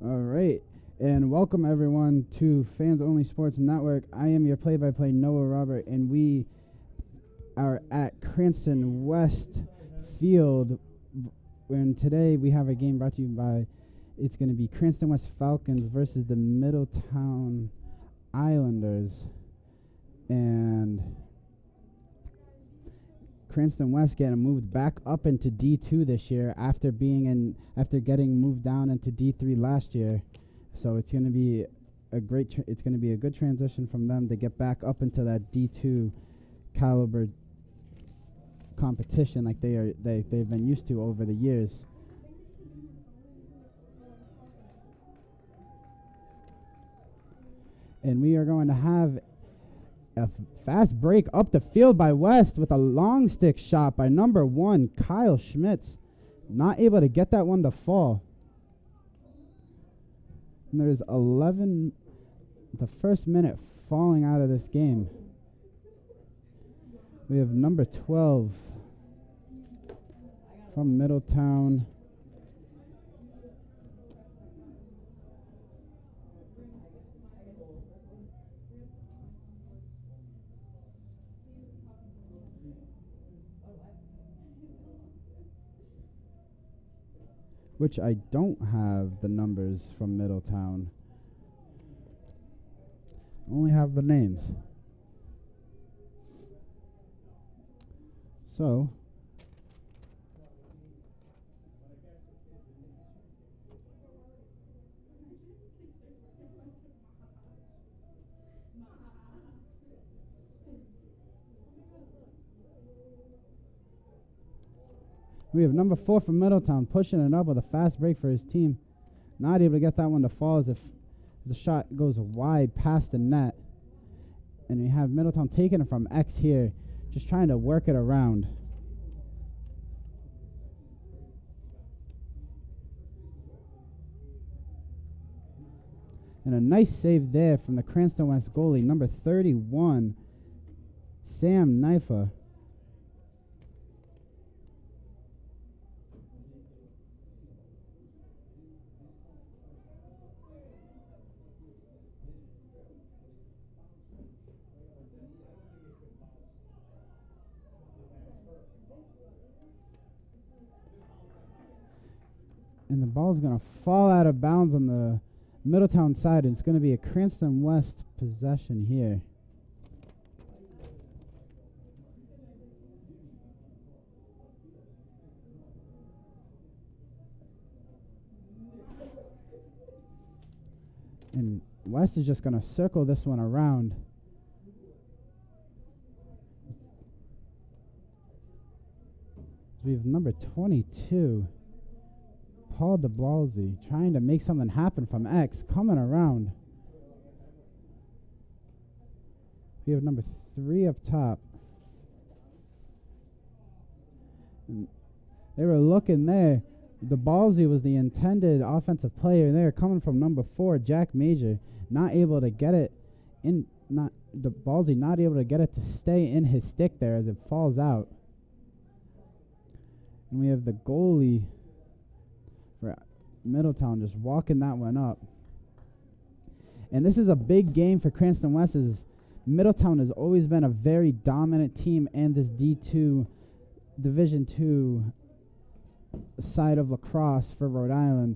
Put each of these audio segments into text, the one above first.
All right, and welcome everyone to Fans Only Sports Network. I am your play-by-play Noah Robert, and we are at Cranston West Field. And today we have a game brought to you by, it's going to be Cranston West Falcons versus the Middletown Islanders. And Cranston West getting moved back up into D2 this year after getting moved down into D3 last year. So it's going to be a good transition from them to get back up into that D2 caliber competition like they've been used to over the years. And we are going to have a fast break up the field by West with a long stick shot by number 1, Kyle Schmitz. Not able to get that one to fall. And there's the first minute falling out of this game. We have number 12 from Middletown. Which I don't have the numbers from Middletown. I only have the names. So we have number 4 from Middletown pushing it up with a fast break for his team. Not able to get that one to fall as if the shot goes wide past the net. And we have Middletown taking it from X here, just trying to work it around. And a nice save there from the Cranston West goalie, number 31, Sam Naifa. And the ball's going to fall out of bounds on the Middletown side, and it's going to be a Cranston West possession here. And West is just going to circle this one around. We have number 22. Paul DeBlalsey trying to make something happen from X, coming around. We have number 3 up top. And they were looking there. DeBlalsey was the intended offensive player there, coming from number 4, Jack Major. Not able to get it in. DeBlalsey not able to get it to stay in his stick there as it falls out. And we have the goalie for Middletown just walking that one up. And this is a big game for Cranston West, as Middletown has always been a very dominant team in this D2 Division 2 side of lacrosse for Rhode Island.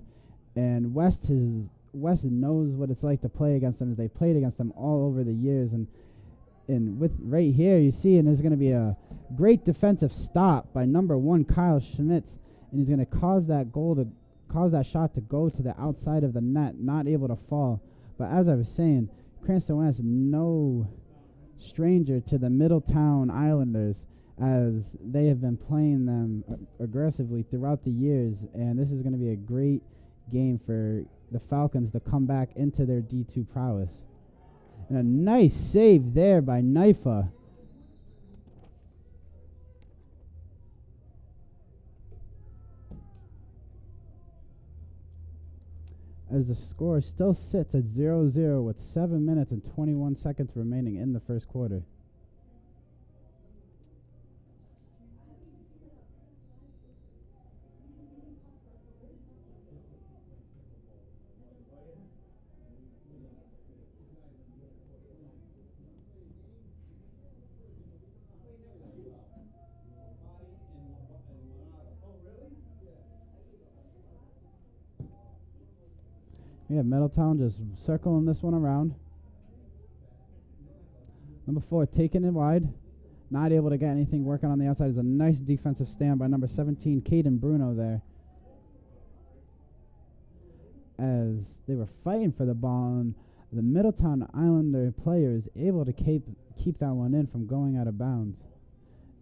And West knows what it's like to play against them, as they played against them all over the years. And with right here you see, and there's going to be a great defensive stop by number 1, Kyle Schmitz, and he's going to cause that shot to go to the outside of the net, not able to fall. But as I was saying, Cranston West no stranger to the Middletown Islanders, as they have been playing them aggressively throughout the years, and this is going to be a great game for the Falcons to come back into their D2 prowess. And a nice save there by Naifa. As the score still sits at 0-0 with 7 minutes and 21 seconds remaining in the first quarter. We have Middletown just circling this one around. Number 4 taking it wide. Not able to get anything working on the outside. Is a nice defensive stand by number 17, Caden Bruno there. As they were fighting for the ball, and the Middletown Islander player is able to keep that one in from going out of bounds.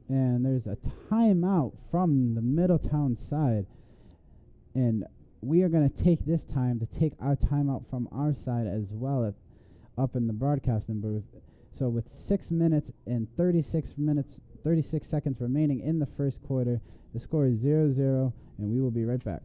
And there's a timeout from the Middletown side. And we are going to take this time to take our timeout from our side as well up in the broadcasting booth. So with 6 minutes and 36 seconds remaining in the first quarter, the score is 0-0, and we will be right back.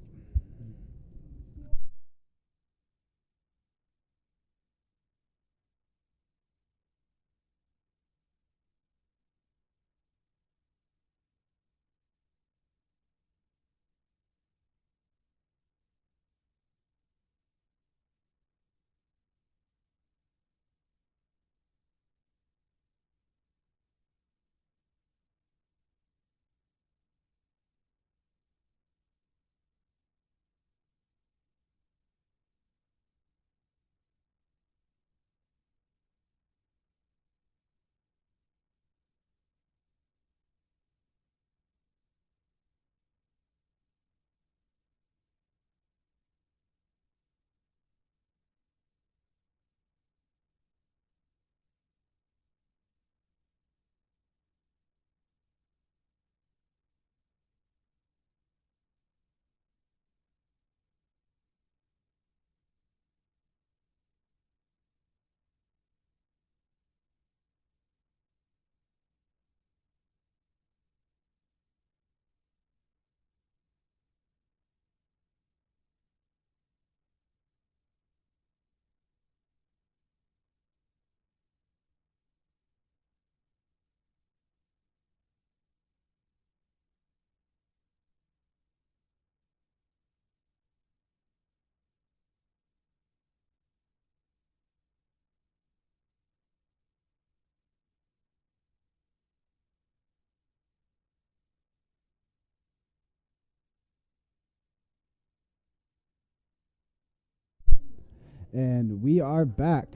And we are back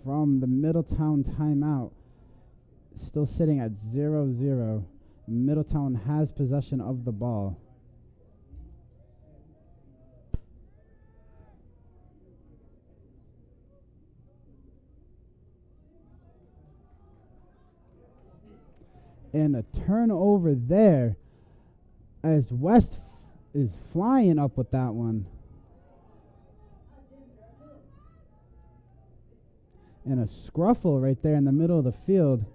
from the Middletown timeout, still sitting at 0-0. Middletown has possession of the ball. And a turnover there as West is flying up with that one. And a scruffle right there in the middle of the field.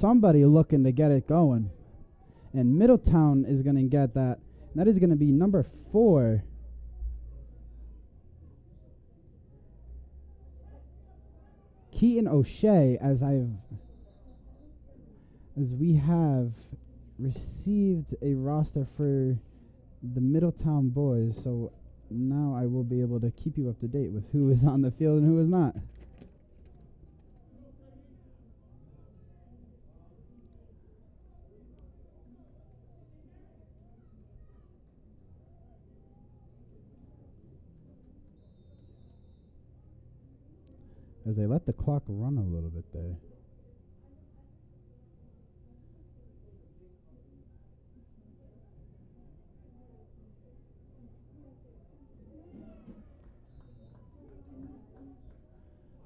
Somebody looking to get it going. And Middletown is going to get that. That is going to be number 4. Keaton O'Shea, as we have received a roster for the Middletown boys. So now I will be able to keep you up to date with who is on the field and who is not. As they let the clock run a little bit there.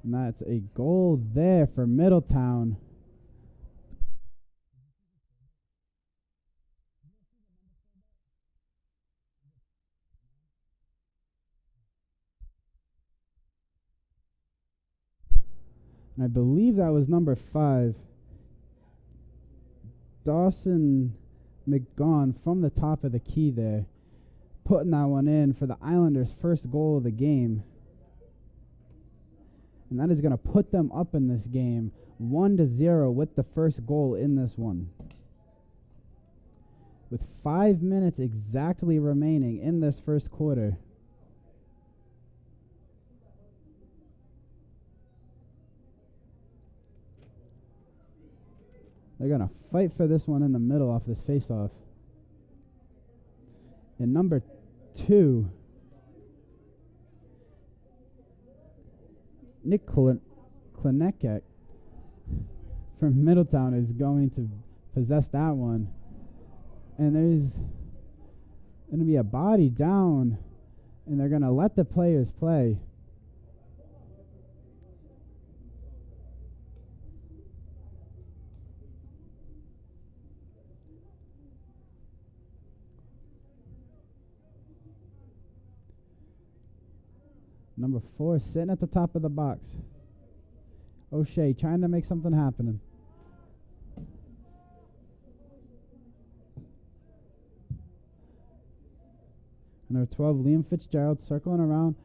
And that's a goal there for Middletown. And I believe that was number 5. Dawson McGaughan from the top of the key there, putting that one in for the Islanders' first goal of the game. And that is going to put them up in this game 1-0 with the first goal in this one. With 5 minutes exactly remaining in this first quarter. They're going to fight for this one in the middle off this face-off. And number 2 Nick Klinekek from Middletown is going to possess that one. And there's going to be a body down, and they're going to let the players play. Number 4 sitting at the top of the box. O'Shea trying to make something happen. Number 12, Liam Fitzgerald circling around.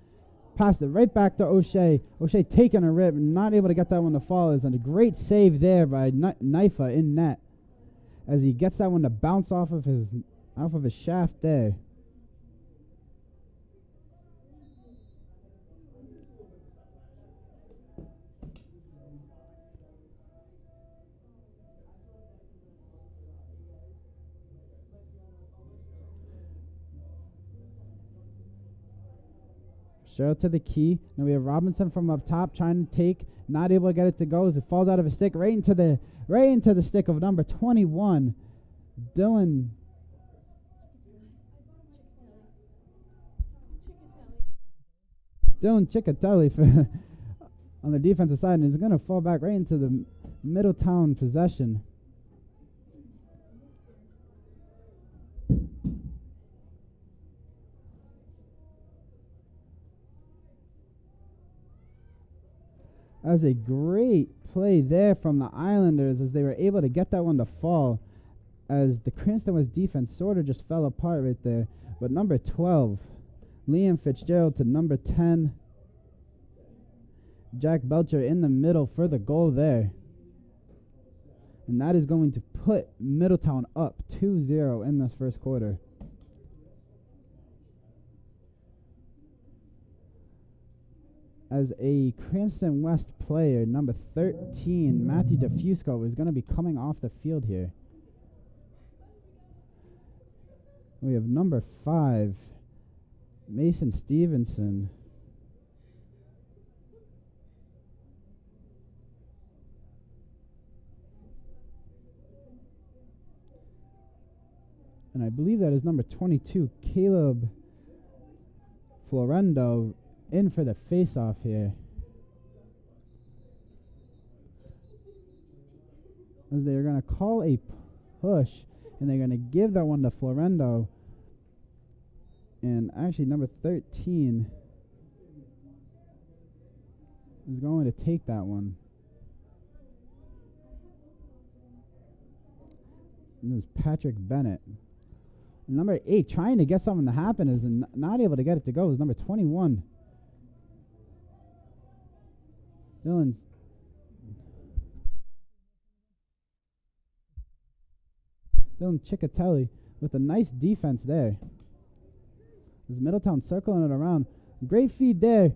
Passed it right back to O'Shea. O'Shea taking a rip, not able to get that one to fall. Is a great save there by Knifa in net, as he gets that one to bounce off of his shaft there. Sherrill to the key. Now we have Robinson from up top trying to take, not able to get it to go as it falls out of his stick right into the stick of number 21, Dylan Ciccatelli on the defensive side, and is going to fall back right into the Middletown possession. That was a great play there from the Islanders as they were able to get that one to fall, as the Cranston West defense sort of just fell apart right there. But number 12, Liam Fitzgerald, to number 10, Jack Belcher in the middle for the goal there. And that is going to put Middletown up 2-0 in this first quarter. As a Cranston West player, number 13, Matthew DeFusco, is going to be coming off the field here. We have number 5, Mason Stevenson. And I believe that is number 22, Caleb Florendo, in for the face-off here. As they're going to call a push, and they're going to give that one to Florendo. And actually, number 13 is going to take that one. And this is Patrick Bennett. And number 8, trying to get something to happen, is not able to get it to go, is number 21. Dylan Ciccatelli with a nice defense there. There's Middletown circling it around. Great feed there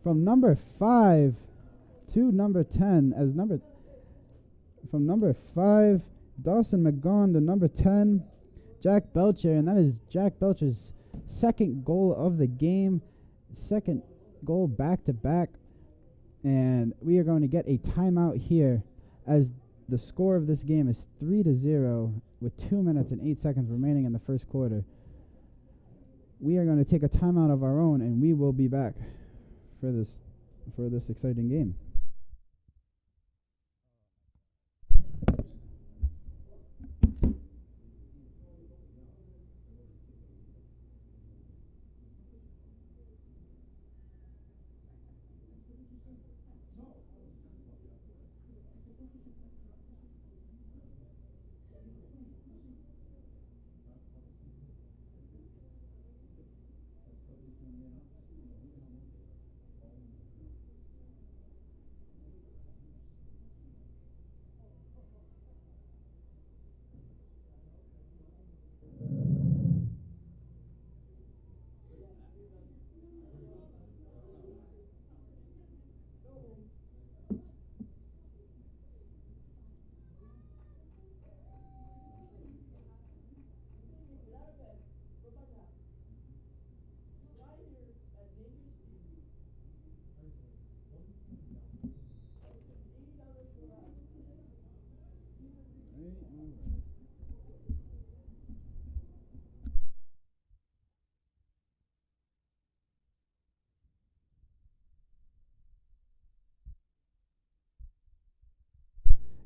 from number 5 to number 10. From number 5, Dawson McGaughan, to number 10, Jack Belcher. And that is Jack Belcher's second goal of the game. Second goal back-to-back. And we are going to get a timeout here, as the score of this game is 3-0 with 2 minutes and 8 seconds remaining in the first quarter. We are going to take a timeout of our own, and we will be back for this exciting game.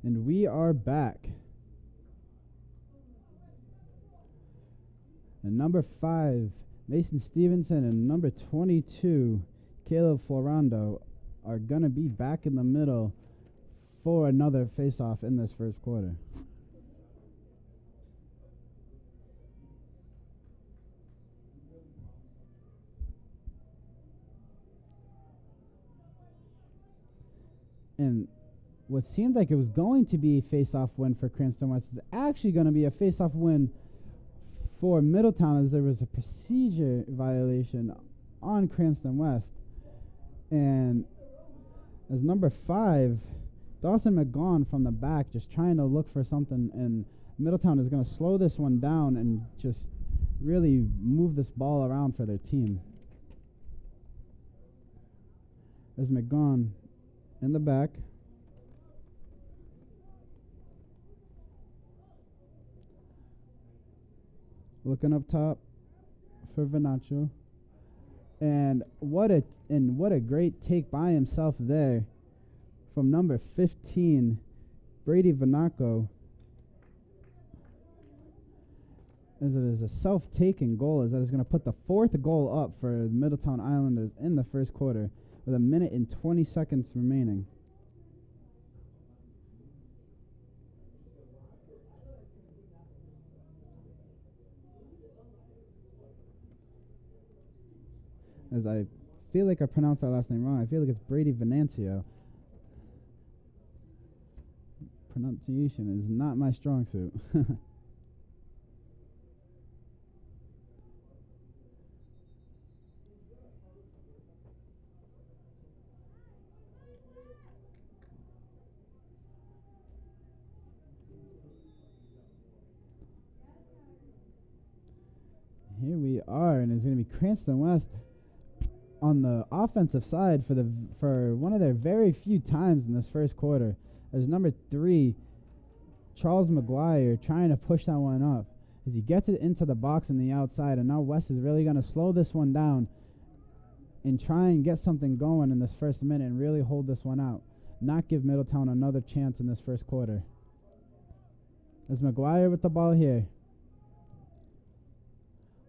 And we are back. And number 5, Mason Stevenson, and number 22, Caleb Florando, are going to be back in the middle for another face-off in this first quarter. And what seemed like it was going to be a face-off win for Cranston West is actually going to be a face-off win for Middletown, as there was a procedure violation on Cranston West. And as number 5, Dawson McGaughan from the back just trying to look for something, and Middletown is going to slow this one down and just really move this ball around for their team. As McGaughan in the back. Looking up top for Vanacho. And what a great take by himself there from number 15, Brady Vanaco. As it is a self-taking goal, as that is going to put the 4th goal up for the Middletown Islanders in the first quarter with 1 minute and 20 seconds remaining. As I feel like I pronounced that last name wrong. I feel like it's Brady Venancio. Pronunciation is not my strong suit. Here we are, and it's going to be Cranston West on the offensive side for one of their very few times in this first quarter. There's number 3, Charles McGuire, trying to push that one up as he gets it into the box on the outside, and now West is really going to slow this one down and try and get something going in this first minute and really hold this one out, not give Middletown another chance in this first quarter. There's McGuire with the ball here,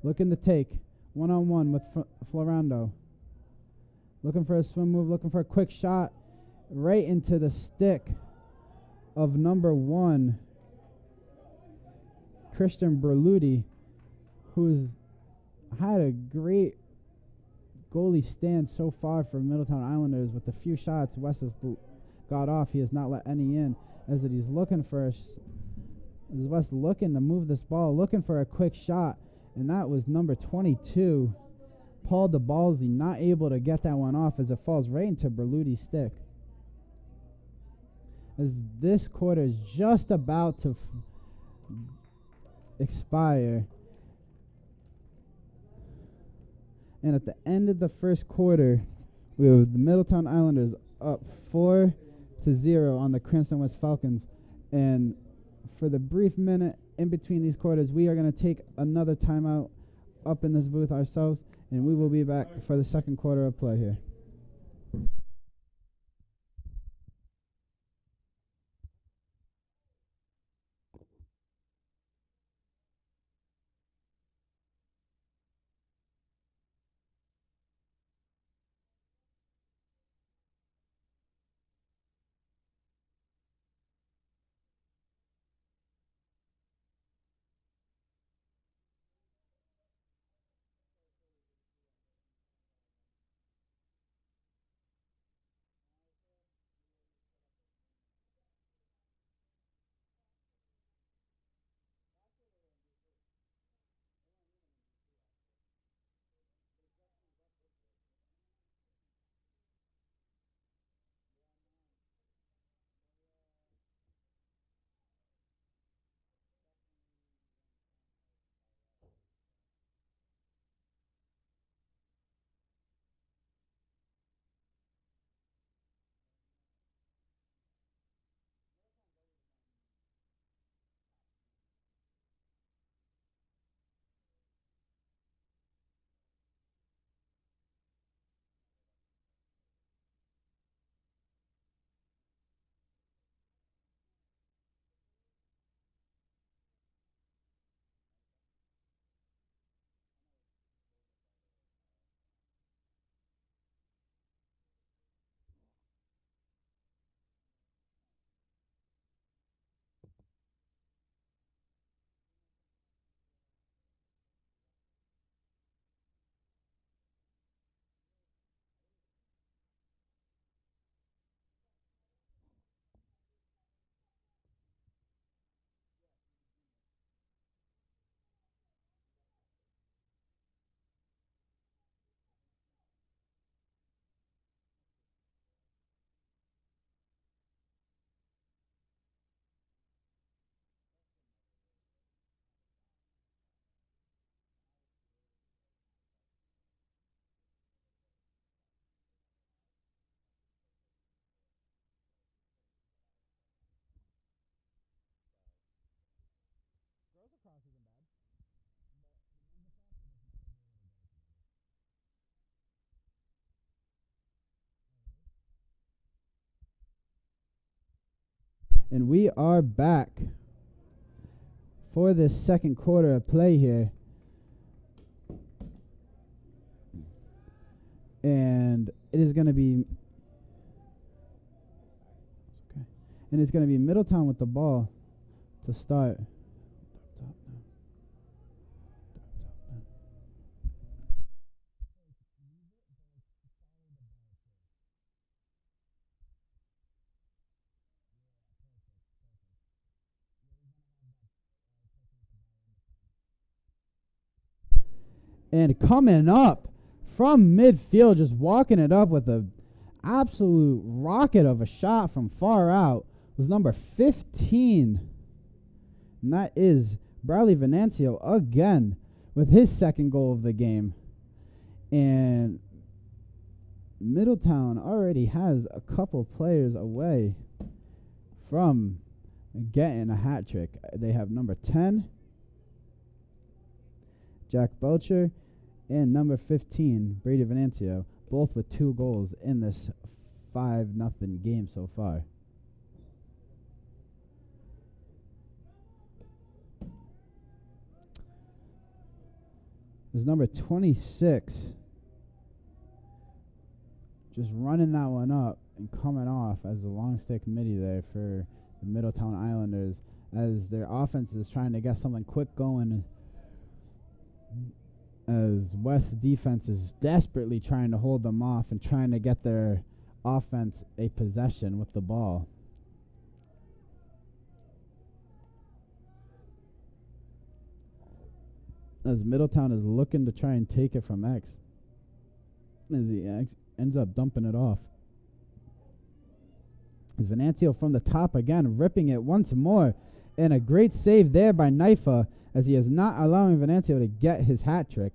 looking to take one-on-one with Florando. Looking for a swim move, looking for a quick shot right into the stick of number 1, Christian Berluti, who's had a great goalie stand so far for Middletown Islanders. With the few shots West has got off, he has not let any in, as that he's looking for as West looking to move this ball, looking for a quick shot, and that was number 22, Paul DeBalzi, not able to get that one off as it falls right into Berluti's stick. As this quarter is just about to expire, and at the end of the first quarter, we have the Middletown Islanders up 4-0 on the Cranston West Falcons. And for the brief minute in between these quarters, we are going to take another timeout up in this booth ourselves, and we will be back for the second quarter of play here. lacrosse isn't bad. And we are back for this second quarter of play here. And it is going to be Middletown with the ball to start. And coming up from midfield, just walking it up with an absolute rocket of a shot from far out, was number 15. And that is Bradley Venancio again with his second goal of the game. And Middletown already has a couple players away from getting a hat trick. They have number 10, Jack Belcher, and number 15, Brady Venancio, both with 2 goals in this 5-0 game so far. There's number 26 just running that one up and coming off as a long stick midi there for the Middletown Islanders, as their offense is trying to get something quick going, as West defense is desperately trying to hold them off and trying to get their offense a possession with the ball. As Middletown is looking to try and take it from X, as he ends up dumping it off. As Venancio from the top again, ripping it once more, and a great save there by Naifa, as he is not allowing Venancio to get his hat trick.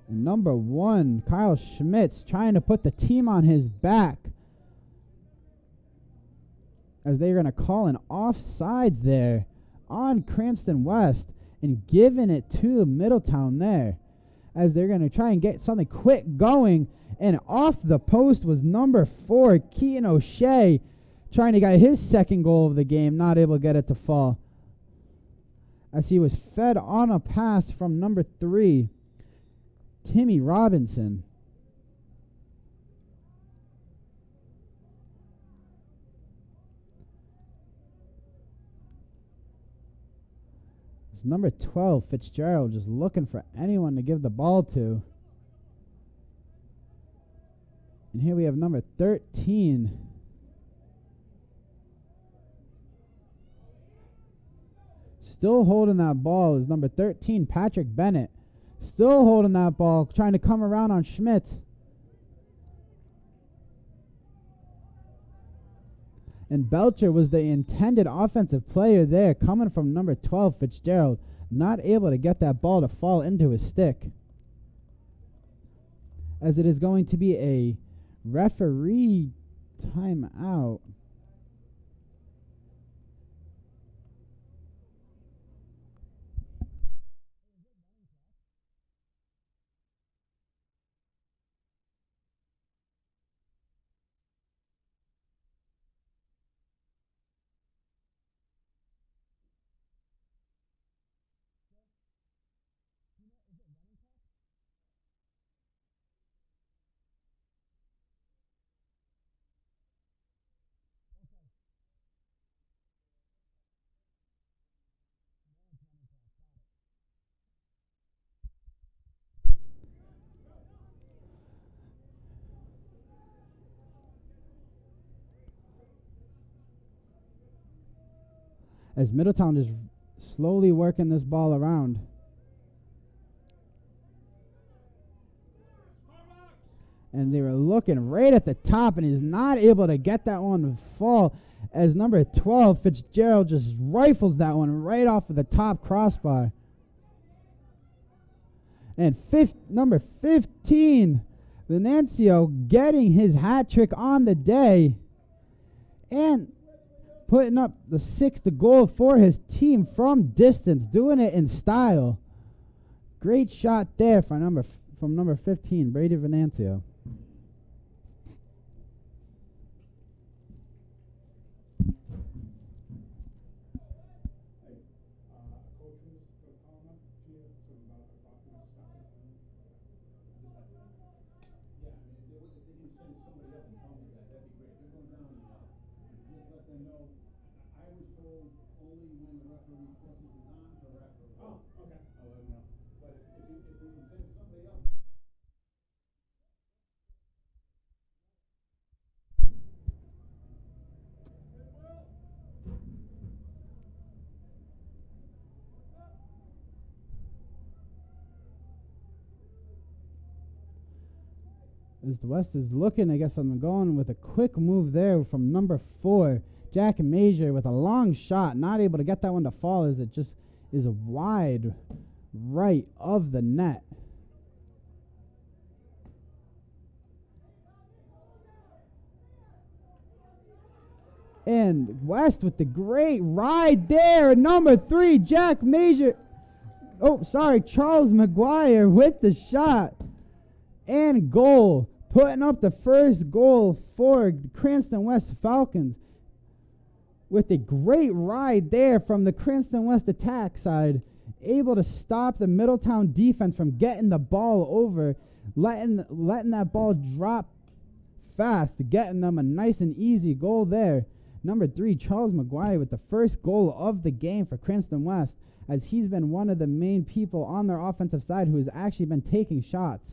And number 1, Kyle Schmitz, trying to put the team on his back, as they're going to call an offsides there on Cranston West and giving it to Middletown there, as they're going to try and get something quick going. And off the post was number 4, Keaton O'Shea, trying to get his second goal of the game, not able to get it to fall, as he was fed on a pass from number 3, Timmy Robinson. It's number 12, Fitzgerald, just looking for anyone to give the ball to. And here we have number 13. Still holding that ball is number 13, Patrick Bennett. Still holding that ball, trying to come around on Schmitz. And Belcher was the intended offensive player there, coming from number 12, Fitzgerald. Not able to get that ball to fall into his stick, as it is going to be a referee timeout. As Middletown is slowly working this ball around. And they were looking right at the top, and he's not able to get that one to fall, as number 12, Fitzgerald, just rifles that one right off of the top crossbar. And number 15, Venancio getting his hat trick on the day and putting up the sixth goal for his team from distance, doing it in style. Great shot there from number 15, Brady Venancio. As the West is looking, I guess I'm going with a quick move there from number 4, Jack Major, with a long shot, not able to get that one to fall as it just is wide right of the net. And West with the great ride there, number 3, Jack Major. Oh, sorry, Charles McGuire with the shot and goal, putting up the first goal for the Cranston West Falcons with a great ride there from the Cranston West attack side, able to stop the Middletown defense from getting the ball over, letting that ball drop fast, getting them a nice and easy goal there. Number 3, Charles McGuire with the first goal of the game for Cranston West, as he's been one of the main people on their offensive side who has actually been taking shots.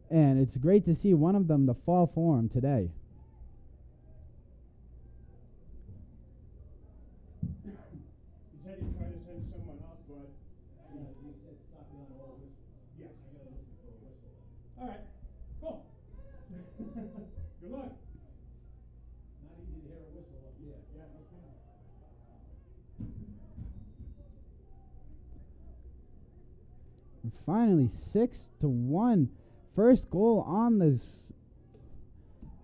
And it's great to see one of them to fall for him today. He said he tried to send someone up, but he said stop me on the whole whistle. Yes, I gotta listen for a whistle. All right, cool. Good luck. Not easy to hear a whistle up here. Yeah, no kidding. And finally, 6-1. First goal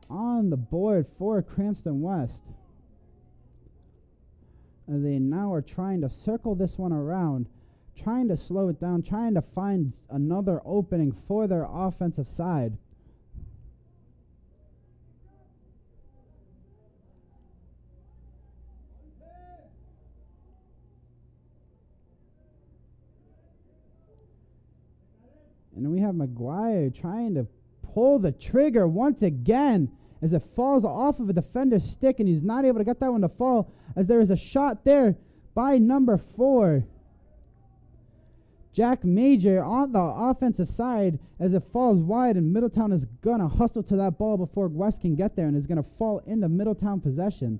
on the board for Cranston West. And they now are trying to circle this one around, trying to slow it down, trying to find another opening for their offensive side. And we have McGuire trying to pull the trigger once again as it falls off of a defender's stick, and he's not able to get that one to fall, as there is a shot there by number 4, Jack Major, on the offensive side, as it falls wide, and Middletown is going to hustle to that ball before West can get there, and is going to fall into Middletown possession.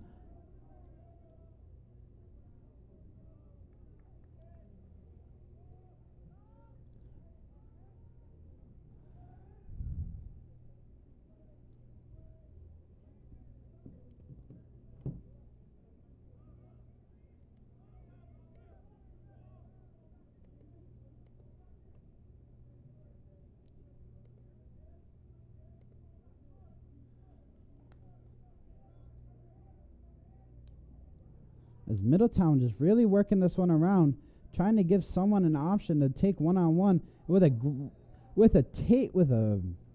As Middletown just really working this one around, trying to give someone an option to take one-on-one with a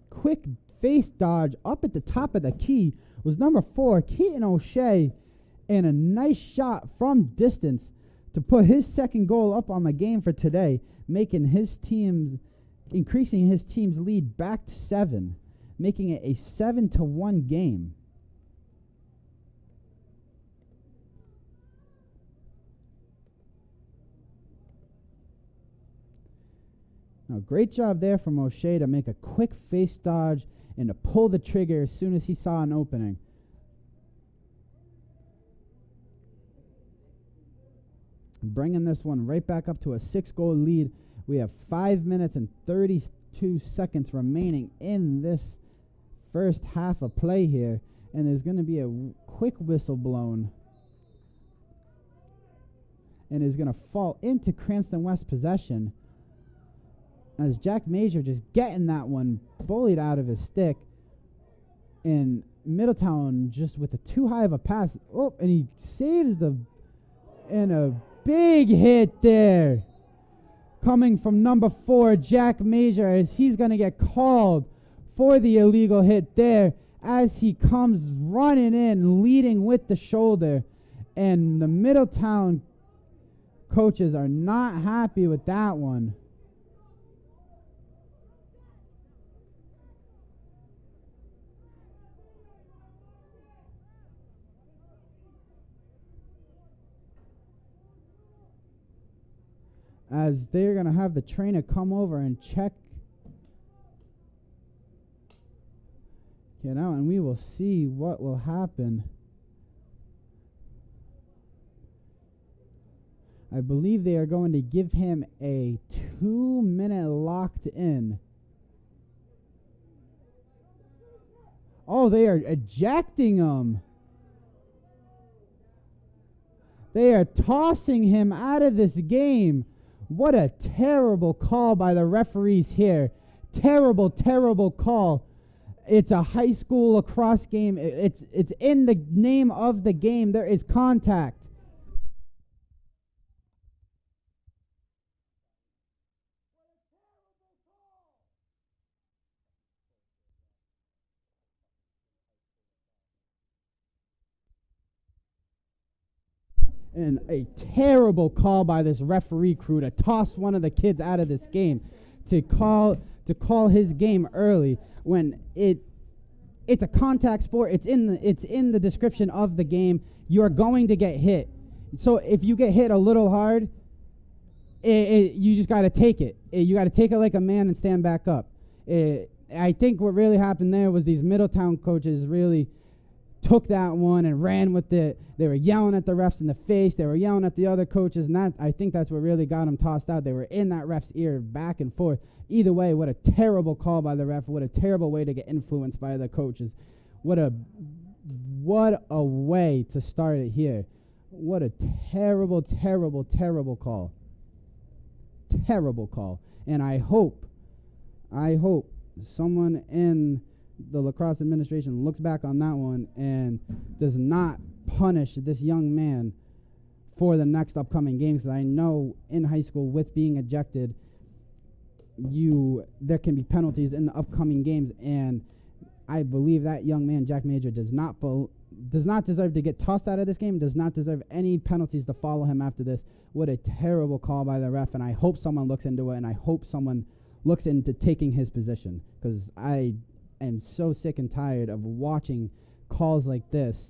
quick face dodge up at the top of the key was number 4, Keaton O'Shea, and a nice shot from distance to put his second goal up on the game for today, increasing his team's lead back to 7, making it a 7-1 game. Now, great job there from O'Shea to make a quick face dodge and to pull the trigger as soon as he saw an opening. Bringing this one right back up to a 6-goal lead. We have 5 minutes and 32 seconds remaining in this first half of play here, and there's going to be a quick whistle blown, and is going to fall into Cranston West possession. as Jack Major just getting that one bullied out of his stick. And Middletown just with a too high of a pass. Oh, and he saves and a big hit there. Coming from number 4, Jack Major, as he's going to get called for the illegal hit there as he comes running in, leading with the shoulder. And the Middletown coaches are not happy with that one. As they're going to have the trainer come over and check it out, and we will see what will happen. I believe they are going to give him a 2-minute locked in. Oh, they are ejecting him. They are tossing him out of this game. What a terrible call by the referees here. Terrible, terrible call. It's a high school lacrosse game. It's in the name of the game. There is contact. And a terrible call by this referee crew to toss one of the kids out of this game, to call his game early when it's a contact sport. It's in the description of the game. You are going to get hit. So if you get hit a little hard, you just got to take it. You got to take it like a man and stand back up. I think what really happened there was these Middletown coaches really took that one and ran with it. They were yelling at the refs in the face. They were yelling at the other coaches, and I think that's what really got them tossed out. They were in that ref's ear back and forth. Either way, what a terrible call by the ref. What a terrible way to get influenced by the coaches. What a way to start it here. What a terrible, terrible, terrible call. Terrible call. And I hope someone in the lacrosse administration looks back on that one and does not punish this young man for the next upcoming games. Because I know in high school, with being ejected, there can be penalties in the upcoming games, and I believe that young man, Jack Major, does not deserve to get tossed out of this game, does not deserve any penalties to follow him after this. What a terrible call by the ref, and I hope someone looks into it, and I hope someone looks into taking his position, because I am so sick and tired of watching calls like this,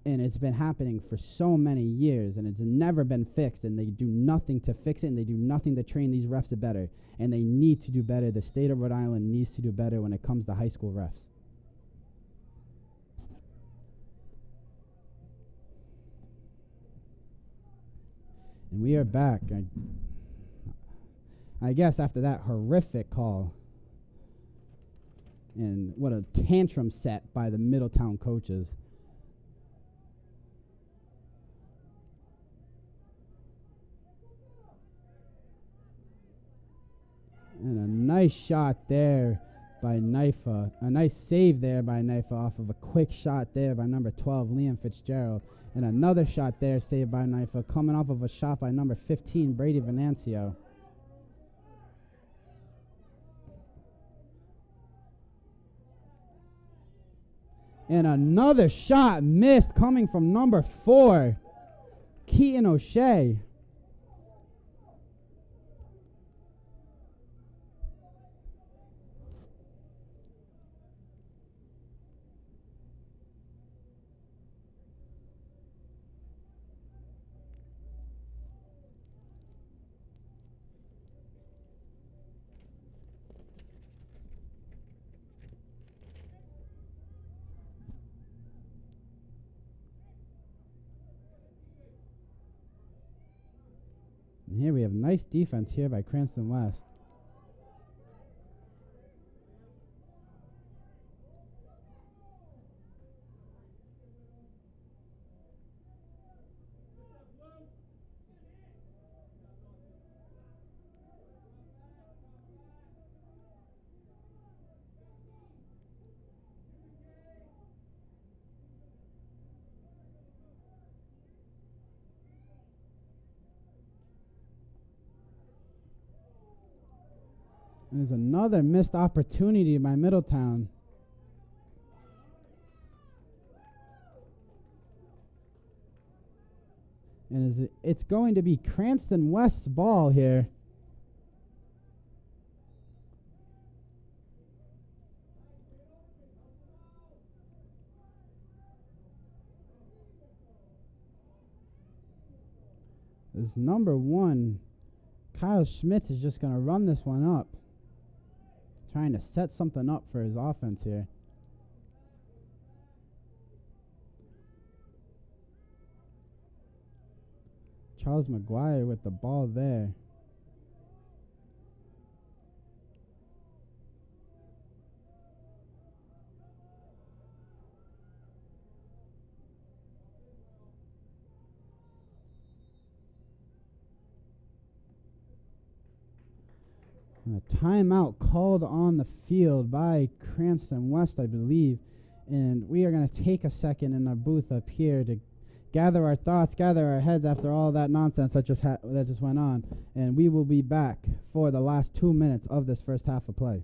and it's been happening for so many years, and it's never been fixed, and they do nothing to fix it, and they do nothing to train these refs better, and they need to do better. The state of Rhode Island needs to do better when it comes to high school refs. And we are back. I guess after that horrific call, and what a tantrum set by the Middletown coaches. And a nice shot there by Knifa. A nice save there by Knifa off of a quick shot there by number 12, Liam Fitzgerald. And another shot there saved by Knifa, coming off of a shot by number 15, Brady Venancio. And another shot missed coming from number 4, Keaton O'Shea. And here we have nice defense here by Cranston West. There's another missed opportunity by Middletown. And it's going to be Cranston West's ball here. This number 1, Kyle Schmitz, is just going to run this one up. Trying to set something up for his offense here. Charles McGuire with the ball there. And a timeout called on the field by Cranston West, I believe. And we are going to take a second in our booth up here to gather our thoughts, gather our heads after all that nonsense that just went on. And we will be back for the last 2 minutes of this first half of play.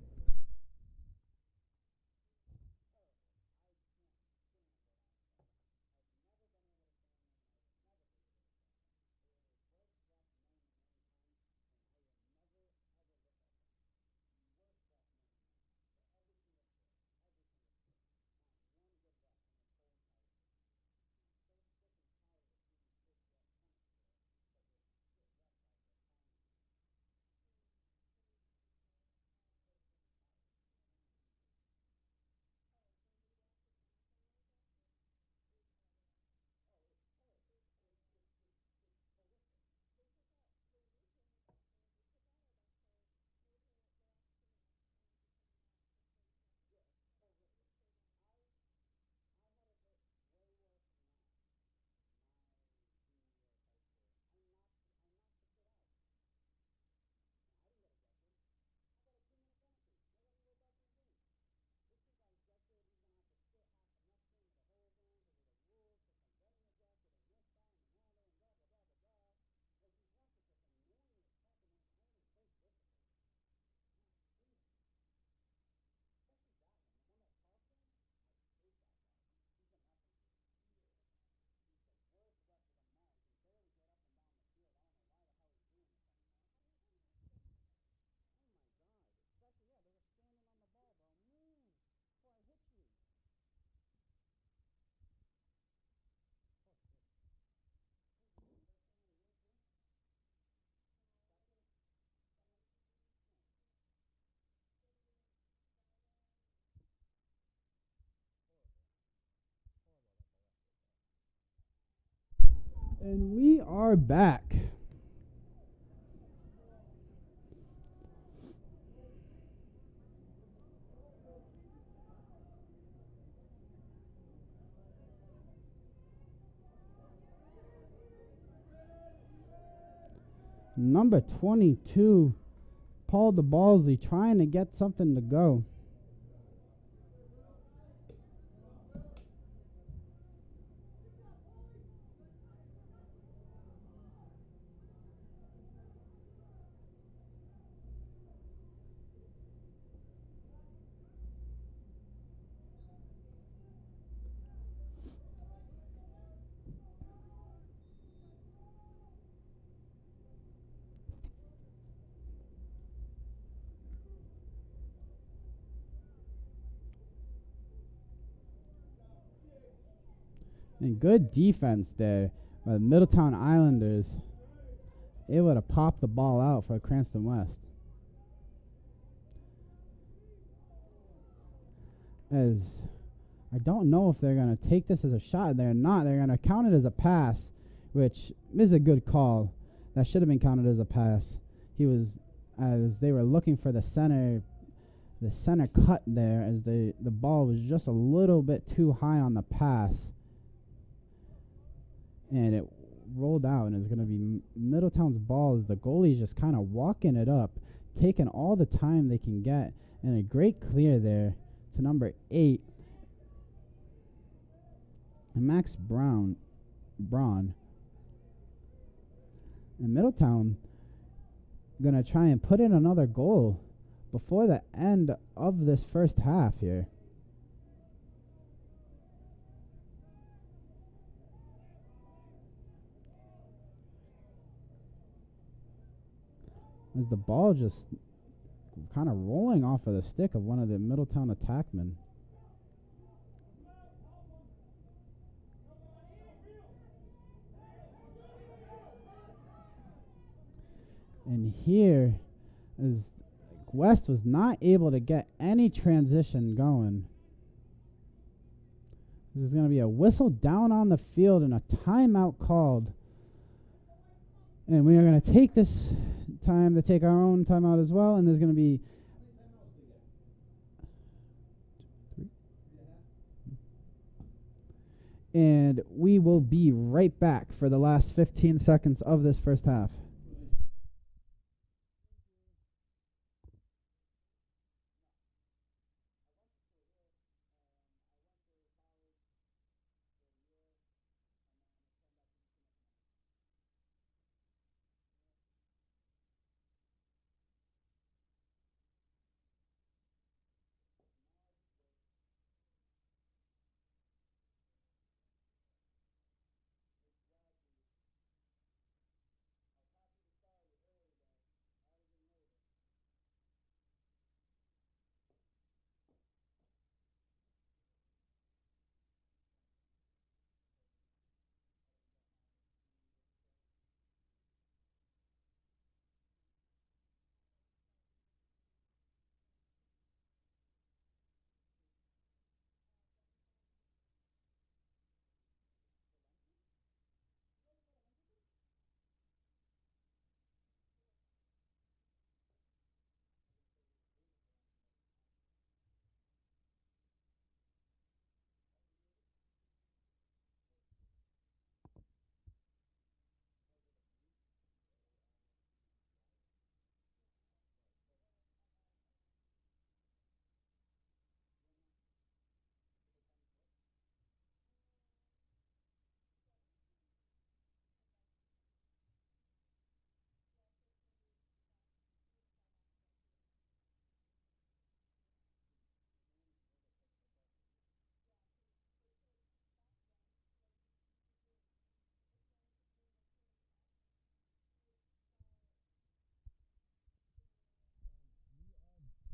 And we are back. Number 22, Paul DeBallsy, trying to get something to go. And good defense there by the Middletown Islanders, able to pop the ball out for Cranston West. As I don't know if they're going to take this as a shot. They're not. They're going to count it as a pass, which is a good call. That should have been counted as a pass. He was, as they were looking for the center cut there, as the ball was just a little bit too high on the pass. And it rolled out, and it's going to be Middletown's ball as the goalie's just kind of walking it up, taking all the time they can get, and a great clear there to number 8, Max Braun. And Middletown going to try and put in another goal before the end of this first half here. As the ball just kind of rolling off of the stick of one of the Middletown attackmen. And here is West was not able to get any transition going. This is going to be a whistle down on the field and a timeout called. And we are going to take this time to take our own timeout as well. And there's going to be and we will be right back for the last 15 seconds of this first half.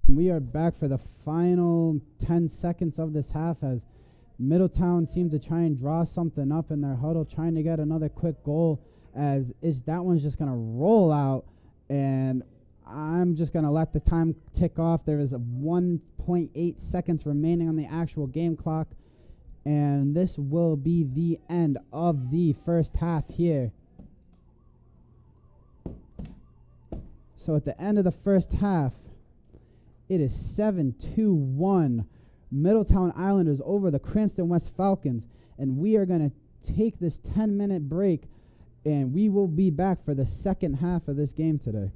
We are back for the final 10 seconds of this half as Middletown seemed to try and draw something up in their huddle, trying to get another quick goal as that one's just going to roll out, and I'm just going to let the time tick off. There is 1.8 seconds remaining on the actual game clock, and this will be the end of the first half here. So at the end of the first half, it is 7-2-1. Middletown Islanders over the Cranston West Falcons. And we are going to take this 10-minute break, and we will be back for the second half of this game today.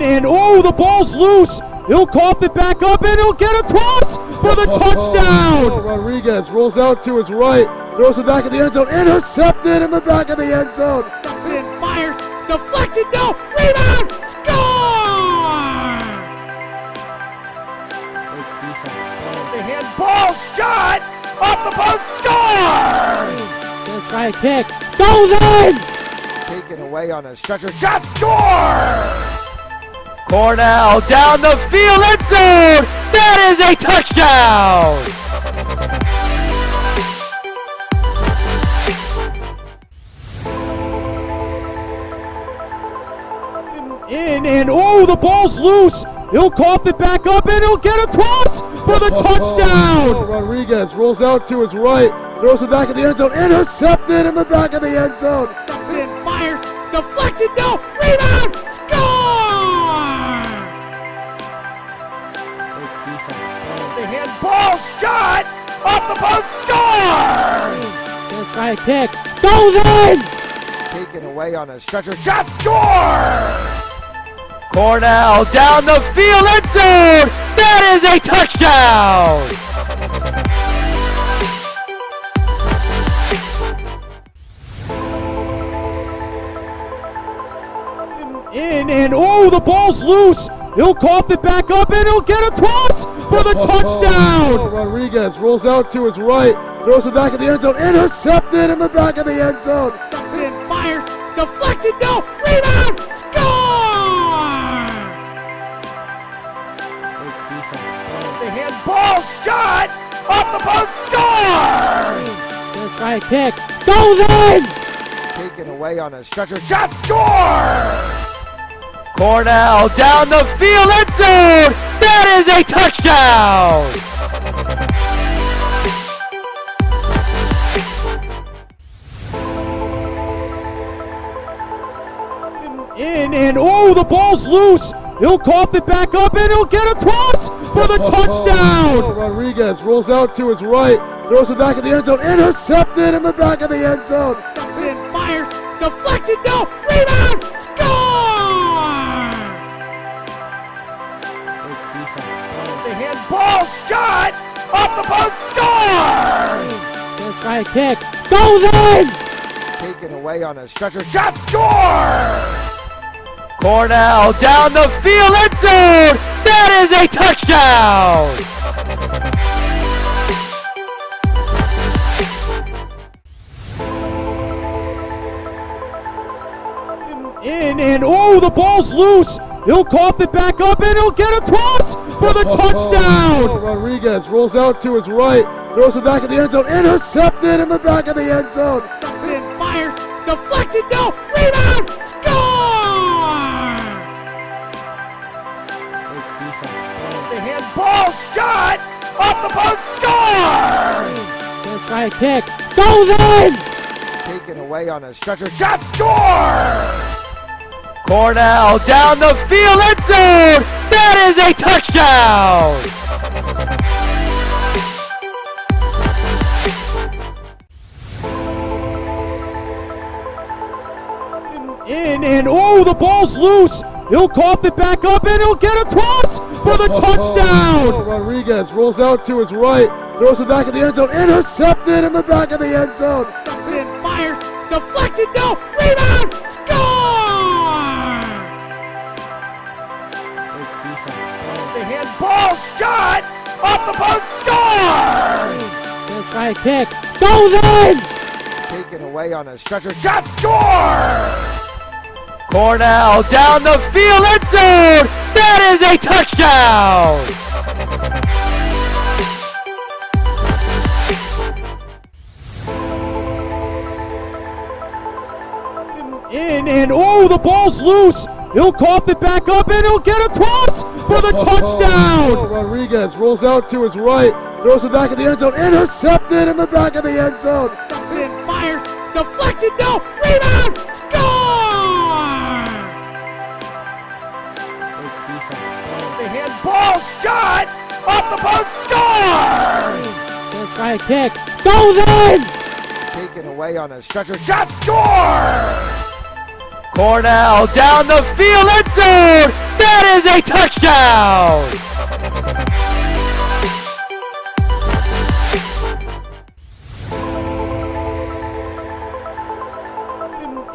And oh, the ball's loose. He'll cough it back up, and he'll get across for the touchdown. Rodriguez rolls out to his right, throws it back in the end zone, intercepted in the back of the end zone. And fires, deflected, no, rebound, score! The handball shot off the post, score! Gonna try a kick, goes in! Taken away on a stretcher, shot, score! Cornell down the field, end zone! That is a touchdown! And oh, the ball's loose. He'll cough it back up, and he'll get across for the touchdown. Rodriguez rolls out to his right, throws it back in the end zone, intercepted in the back of the end zone. And fires, deflected, no, rebound, score! The handball shot off the post, score! Gonna try a kick, goes in! Taken away on a stretcher, shot, score! Cornell down the field, end zone. That is a touchdown. In and oh, the ball's loose. He'll cough it back up and he'll get across for the touchdown. Rodriguez rolls out to his right, throws it back in the end zone, intercepted in the back of the end zone. Fires, deflected, no, rebound, score! The handball shot off the post, score! First right kick, goes in! Taken away on a stretcher, shot, score! Cornell down the field, end zone! That is a touchdown! In and oh, the ball's loose. He'll cough it back up and he'll get across for the touchdown. Rodriguez rolls out to his right, throws it back in the end zone, intercepted in the back of the end zone. Fires, deflected, no, rebound, score! The handball shot off the post, score! First right kick, goes in! Taken away on a stretcher, shot, score! Cornell down the field, end zone! That is a touchdown! In and oh, the ball's loose. He'll cough it back up and he'll get across for the touchdown. Rodriguez rolls out to his right, throws it back in the end zone, intercepted in the back of the end zone. Fires, deflected, no, rebound, score! The handball shot off the post, score! First right kick, goes in! Taken away on a stretcher, shot, score! Cornell down the field, end zone! That is a touchdown! In and oh, the ball's loose. He'll cough it back up and he'll get across for the touchdown. Rodriguez rolls out to his right, throws it back in the end zone, intercepted in the back of the end zone. Fires, deflected, no, rebound, score! The handball shot off the post, score! First right kick, goes in! Taken away on a stretcher, shot, score! Cornell down the field, end zone! That is a touchdown! In and oh, the ball's loose. He'll cough it back up and he'll get across for the touchdown. Rodriguez rolls out to his right, throws it back in the end zone, intercepted in the back of the end zone. Fires, deflected, no, rebound, score! The handball shot off the post, score! First right kick, goes in! Taken away on a stretcher, shot, score! Cornell down the field, end zone! That is a touchdown!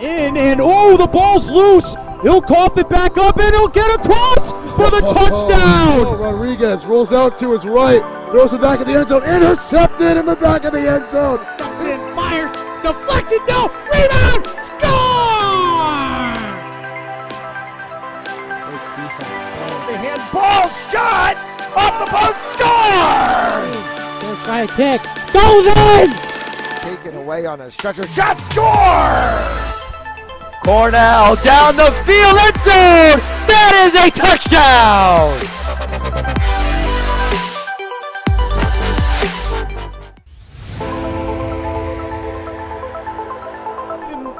In and oh, the ball's loose. He'll cough it back up and he'll get across for the touchdown. Rodriguez rolls out to his right, throws it back in the end zone, intercepted in the back of the end zone. Fires, deflected, no, rebound, score! The handball shot off the post, score! First right kick, goes in! Taken away on a stretcher, shot, score! Cornell down the field, end zone! That is a touchdown!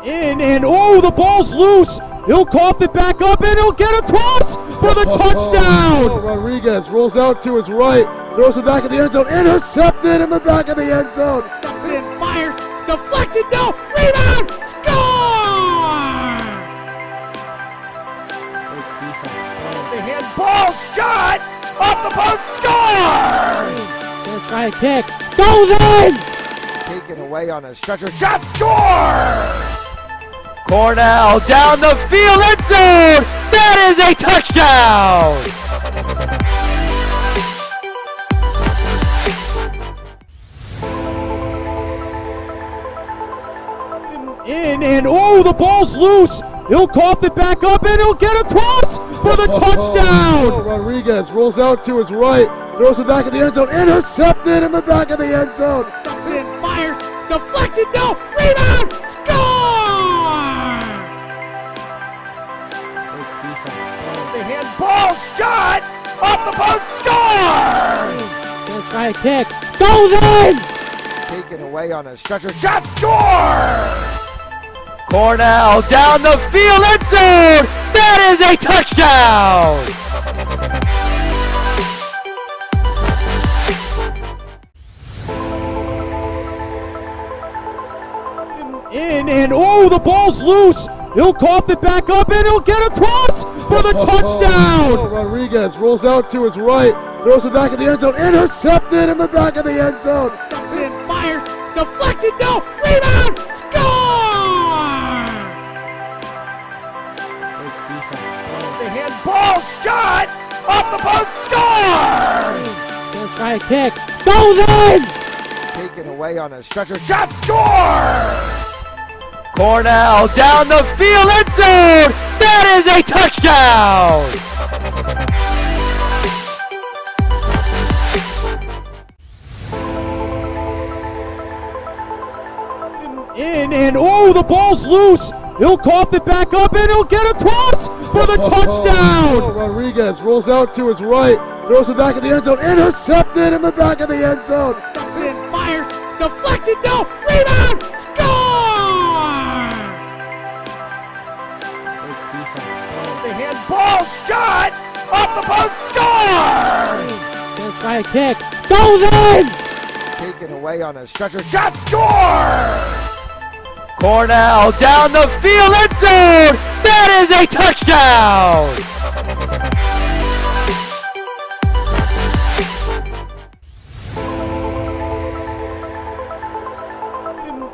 In and oh, the ball's loose. He'll cough it back up and he'll get across for the touchdown. Rodriguez rolls out to his right, throws it back in the end zone, intercepted in the back of the end zone. Fires, deflected, no, rebound, score! The handball shot! Off the post, score! First try kick. Goes in! Taken away on a stretcher. Shot, score! Cornell down the field, end zone! That is a touchdown! In and oh, the ball's loose. He'll cough it back up and he'll get across for the touchdown. Rodriguez rolls out to his right, throws it back in the end zone, intercepted in the back of the end zone. And fires, deflected, no, rebound, score! The handball shot off the post, score! First try kick, goes in! Taken away on a stretcher. Shot, score! Cornell down the field, end zone! That is a touchdown! In and oh, the ball's loose. He'll cough it back up and he'll get across for the touchdown. Rodriguez rolls out to his right, throws it back in the end zone, intercepted in the back of the end zone. And fires, deflected, no, rebound, score! The handball shot off the post, score! First try kick, goes in! Taken away on a stretcher. Shot, score! Cornell down the field, end zone! That is a touchdown! In and oh, the ball's loose. He'll cough it back up and he'll get across for the touchdown. Rodriguez rolls out to his right, throws it back in the end zone, intercepted in the back of the end zone. And fires, deflected, no, rebound, score! The handball shot off the post, score! First try kick, goes in! Taken away on a stretcher. Shot, score! Cornell down the field, end zone! That is a touchdown!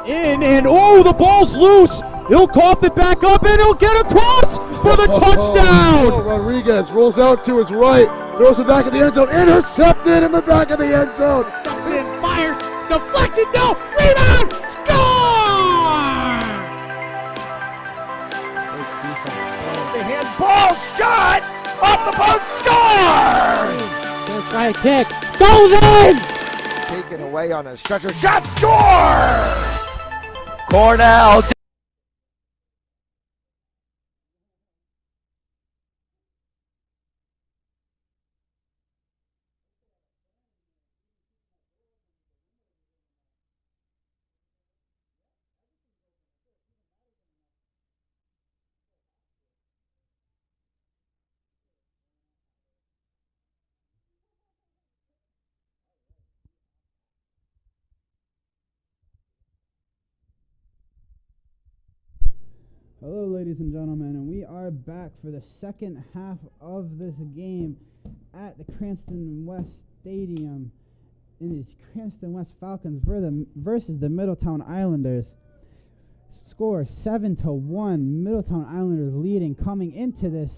In and oh, the ball's loose. He'll cough it back up and he'll get across for the touchdown. Rodriguez rolls out to his right, throws it back in the end zone, intercepted in the back of the end zone. And fires, deflected, no, rebound, score! The handball shot off the post, score! First try kick, goes in! Taken away on a stretcher. Shot, score! Cornell. Hello, ladies and gentlemen, and we are back for the second half of this game at the Cranston West Stadium. It is Cranston West Falcons versus the Middletown Islanders. Score 7-1. Middletown Islanders leading coming into this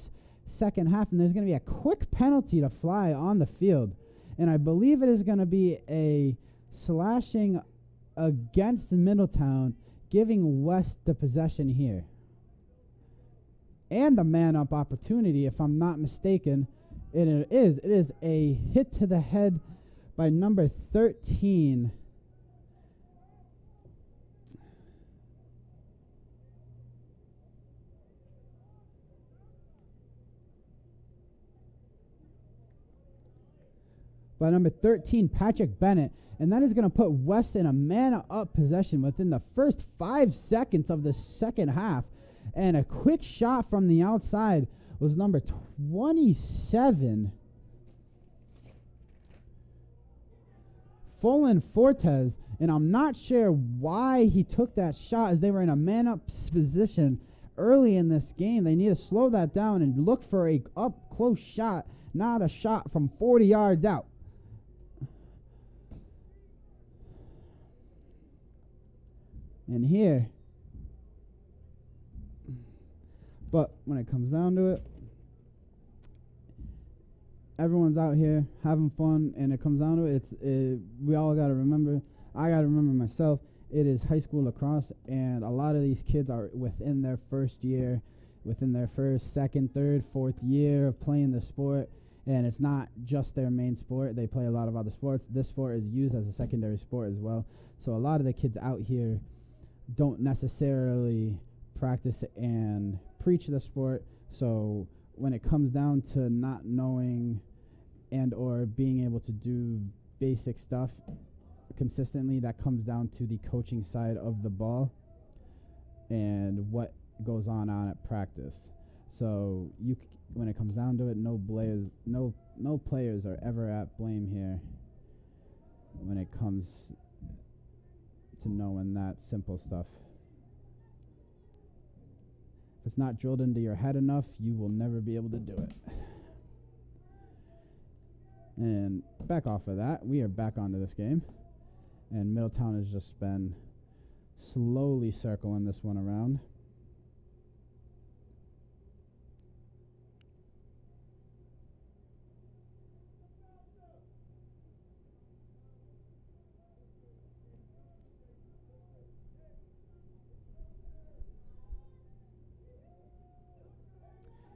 second half, and there's going to be a quick penalty to fly on the field, and I believe it is going to be a slashing against Middletown, giving West the possession here. And the man-up opportunity, if I'm not mistaken. It is a hit to the head by number 13. By number 13, Patrick Bennett. And that is going to put West in a man-up possession within the first 5 seconds of the second half. And a quick shot from the outside was number 27, Folan Fortes. And I'm not sure why he took that shot, as they were in a man-up position early in this game. They need to slow that down and look for a up-close shot, not a shot from 40 yards out. And here, but when it comes down to it, everyone's out here having fun, and it comes down to it, we all got to remember, I got to remember myself, it is high school lacrosse, and a lot of these kids are within their first year, within their first, second, third, fourth year of playing the sport, and it's not just their main sport. They play a lot of other sports. This sport is used as a secondary sport as well. So a lot of the kids out here don't necessarily practice and preach the sport. So when it comes down to not knowing and or being able to do basic stuff consistently, that comes down to the coaching side of the ball and what goes on at practice. So when it comes down to it, no players are ever at blame here when it comes to knowing that simple stuff. If it's not drilled into your head enough, you will never be able to do it. And back off of that, we are back onto this game. And Middletown has just been slowly circling this one around.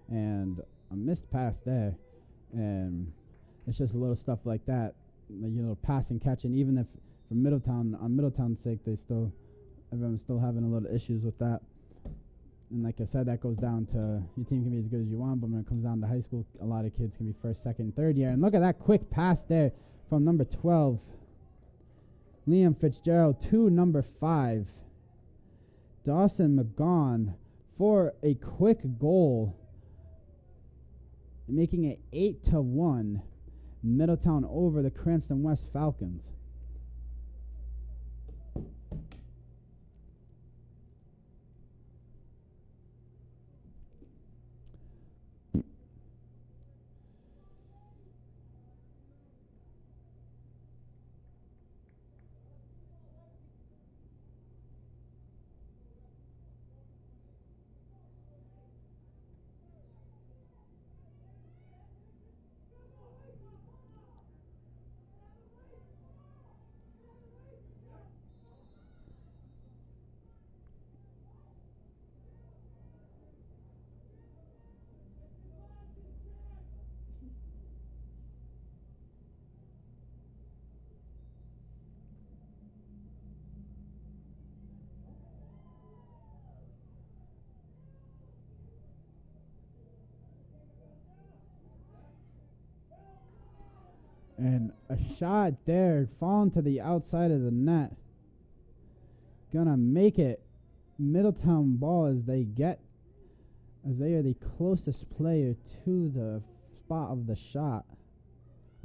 And a missed pass there, and it's just little stuff like that, pass and catch. And even if for Middletown, on Middletown's sake, everyone's still having a little issues with that. And like I said, that goes down to your team can be as good as you want, but when it comes down to high school, a lot of kids can be first, second, third year. And look at that quick pass there from number 12, Liam Fitzgerald, to number 5, Dawson McGaughan, for a quick goal, making it 8-1, Middletown over the Cranston West Falcons. And a shot there, falling to the outside of the net. Gonna make it Middletown ball as they are the closest player to the spot of the shot.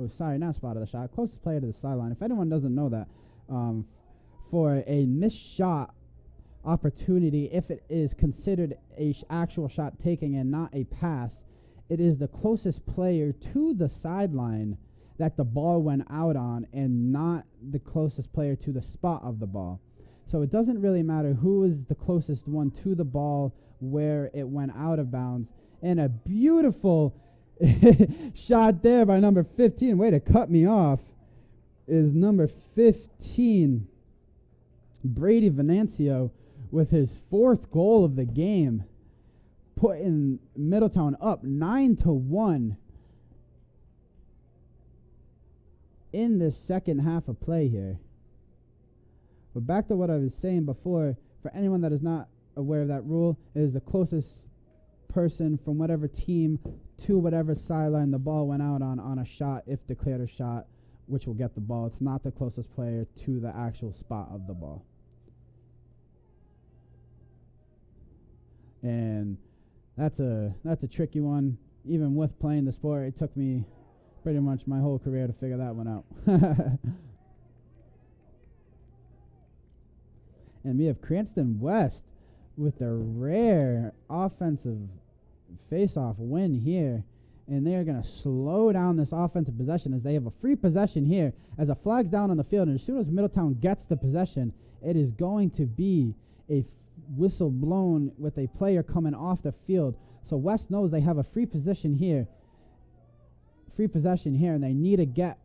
Oh, sorry, not spot of the shot. Closest player to the sideline. If anyone doesn't know that, for a missed shot opportunity, if it is considered a actual shot taking and not a pass, it is the closest player to the sideline that the ball went out on, and not the closest player to the spot of the ball. So it doesn't really matter who is the closest one to the ball where it went out of bounds. And a beautiful shot there by number 15. Way to cut me off. Is number 15, Brady Venancio, with his 4th goal of the game, putting Middletown up 9-1 in this second half of play here. But back to what I was saying before, for anyone that is not aware of that rule, it is the closest person from whatever team to whatever sideline the ball went out on a shot, if declared a shot, which will get the ball. It's not the closest player to the actual spot of the ball. And that's a tricky one. Even with playing the sport, it took me pretty much my whole career to figure that one out. And we have Cranston West with a rare offensive face-off win here. and they are going to slow down this offensive possession as they have a free possession here. As a flag's down on the field, and as soon as Middletown gets the possession, it is going to be a whistle blown with a player coming off the field. So West knows they have a free possession here, and they need to get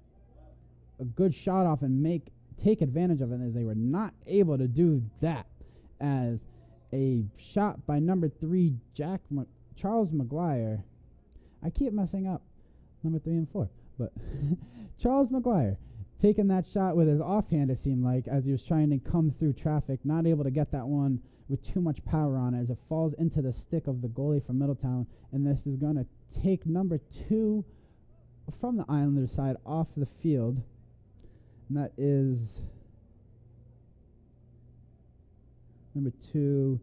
a good shot off and take advantage of it, as they were not able to do that, as a shot by number 3 Charles McGuire. I keep messing up number 3 and 4, but Charles McGuire taking that shot with his offhand, it seemed like, as he was trying to come through traffic, not able to get that one with too much power on it, as it falls into the stick of the goalie from Middletown, and this is going to take number 2 from the Islanders side off the field, and that is number 2,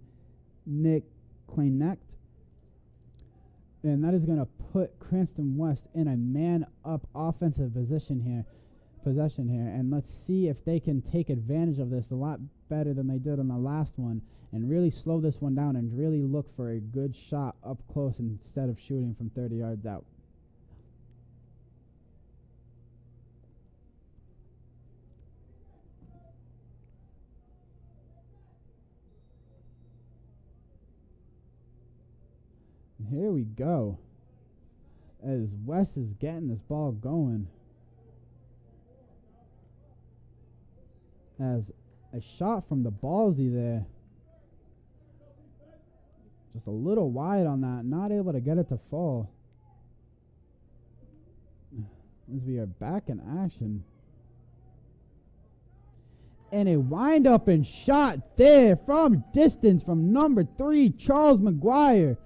Nick Kleinect. And that is going to put Cranston West in a man-up offensive possession here. And let's see if they can take advantage of this a lot better than they did on the last one, and really slow this one down and really look for a good shot up close instead of shooting from 30 yards out. Here we go, as West is getting this ball going, as a shot from the ballsy there, just a little wide on that, not able to get it to fall, as we are back in action. And a wind up and shot there from distance from number 3 Charles McGuire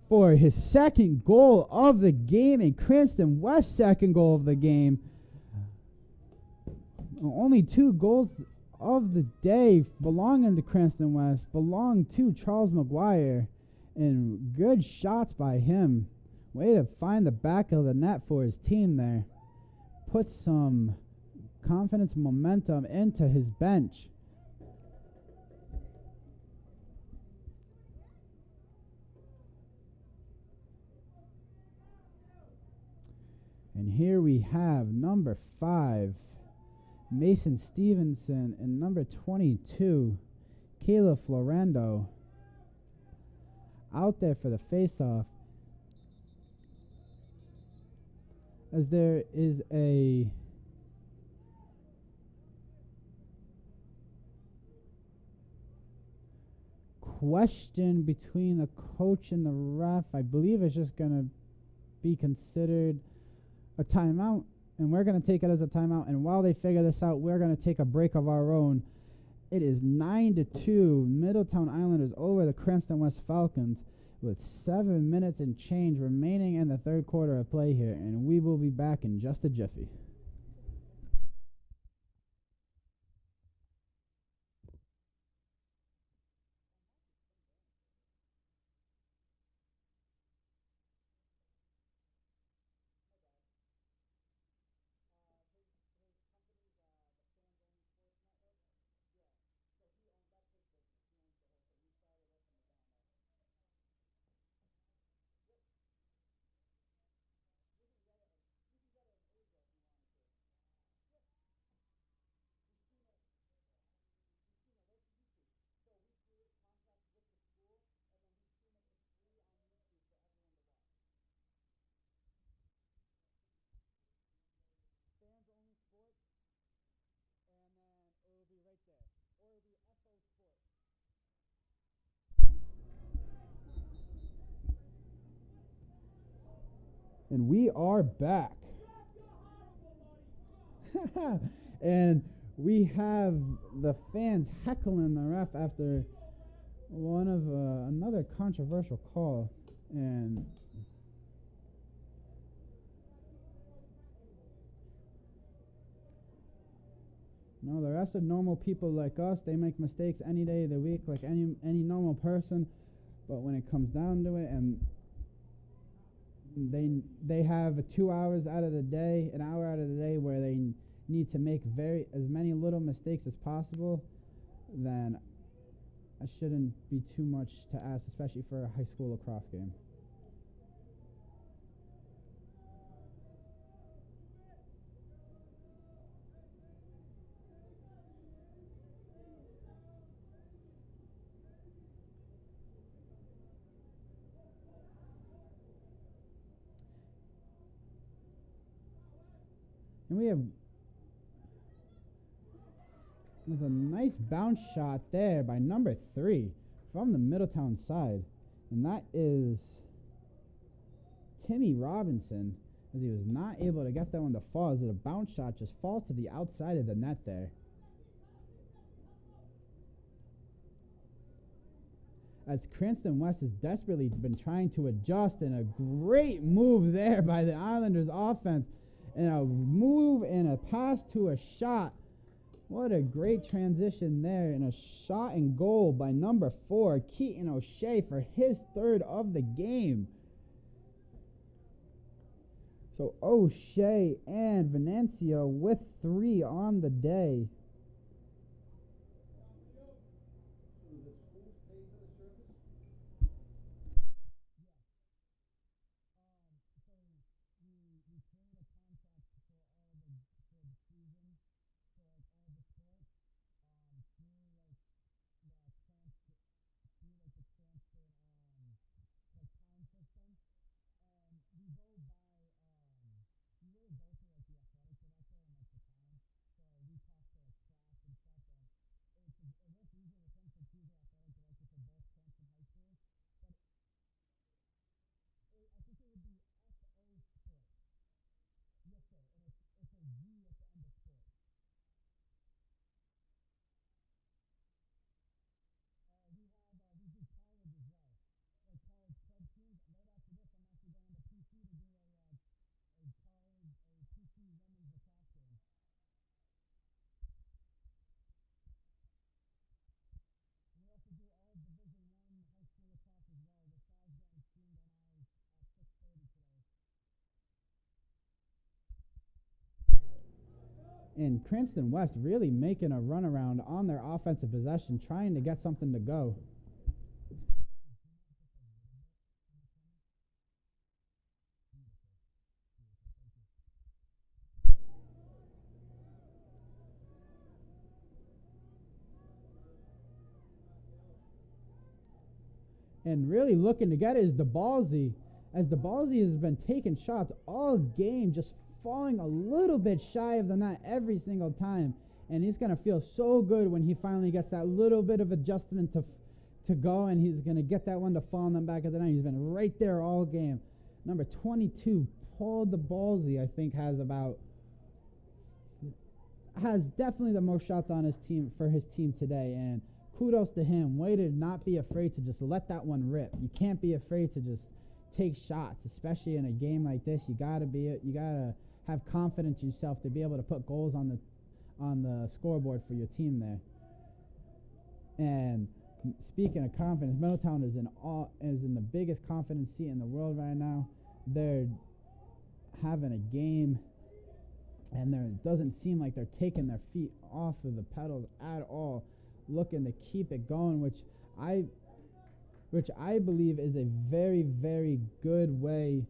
for his second goal of the game, and Cranston West's second goal of the game. Only 2 goals of the day belonging to Cranston West belong to Charles McGuire, and good shots by him. Way to find the back of the net for his team there. Put some confidence and momentum into his bench. And here we have number 5, Mason Stevenson, and number 22, Caleb Florendo, out there for the face-off. As there is a question between the coach and the ref. I believe it's just going to be considered a timeout, and we're going to take it as a timeout. And while they figure this out, we're going to take a break of our own. It is 9-2, Middletown Islanders over the Cranston West Falcons, with 7 minutes and change remaining in the third quarter of play here, and we will be back in just a jiffy. And we are back. And we have the fans heckling the ref after another controversial call. And no, the rest are normal people like us. They make mistakes any day of the week like any normal person. But when it comes down to it, and they have 2 hours out of the day, an hour out of the day, where they need to make as many little mistakes as possible, then I shouldn't be too much to ask, especially for a high school lacrosse game. And we have with a nice bounce shot there by number 3 from the Middletown side. And that is Timmy Robinson, as he was not able to get that one to fall, as the bounce shot just falls to the outside of the net there. As Cranston West has desperately been trying to adjust, and a great move there by the Islanders offense, and a move and a pass to a shot. What a great transition there, and a shot and goal by number 4, Keaton O'Shea, for his 3rd of the game. So O'Shea and Venancio with 3 on the day. And Cranston West really making a runaround on their offensive possession, trying to get something to go. And really looking to get it is DeBallsy, as DeBallsy has been taking shots all game, just falling a little bit shy of the net every single time. And he's going to feel so good when he finally gets that little bit of adjustment to go, and he's going to get that one to fall in the back of the net. He's been right there all game. Number 22, Paul DeBallsy, I think has definitely the most shots on his team for his team today, and kudos to him. Way to not be afraid to just let that one rip. You can't be afraid to just take shots, especially in a game like this. You gotta have confidence in yourself to be able to put goals on the scoreboard for your team there. And speaking of confidence, Middletown is in the biggest confidence seat in the world right now. They're having a game, and it doesn't seem like they're taking their feet off of the pedals at all, looking to keep it going, which I believe is a very, very good way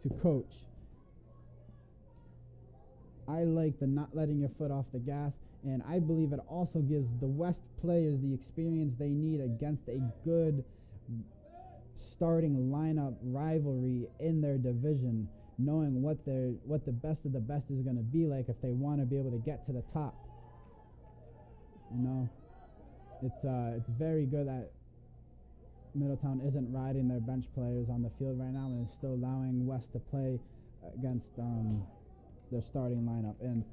to coach. I like the not letting your foot off the gas, and I believe it also gives the West players the experience they need against a good starting lineup rivalry in their division, knowing what the best of the best is going to be like if they want to be able to get to the top. You know, it's very good that Middletown isn't riding their bench players on the field right now, and is still allowing West to play against their starting lineup. And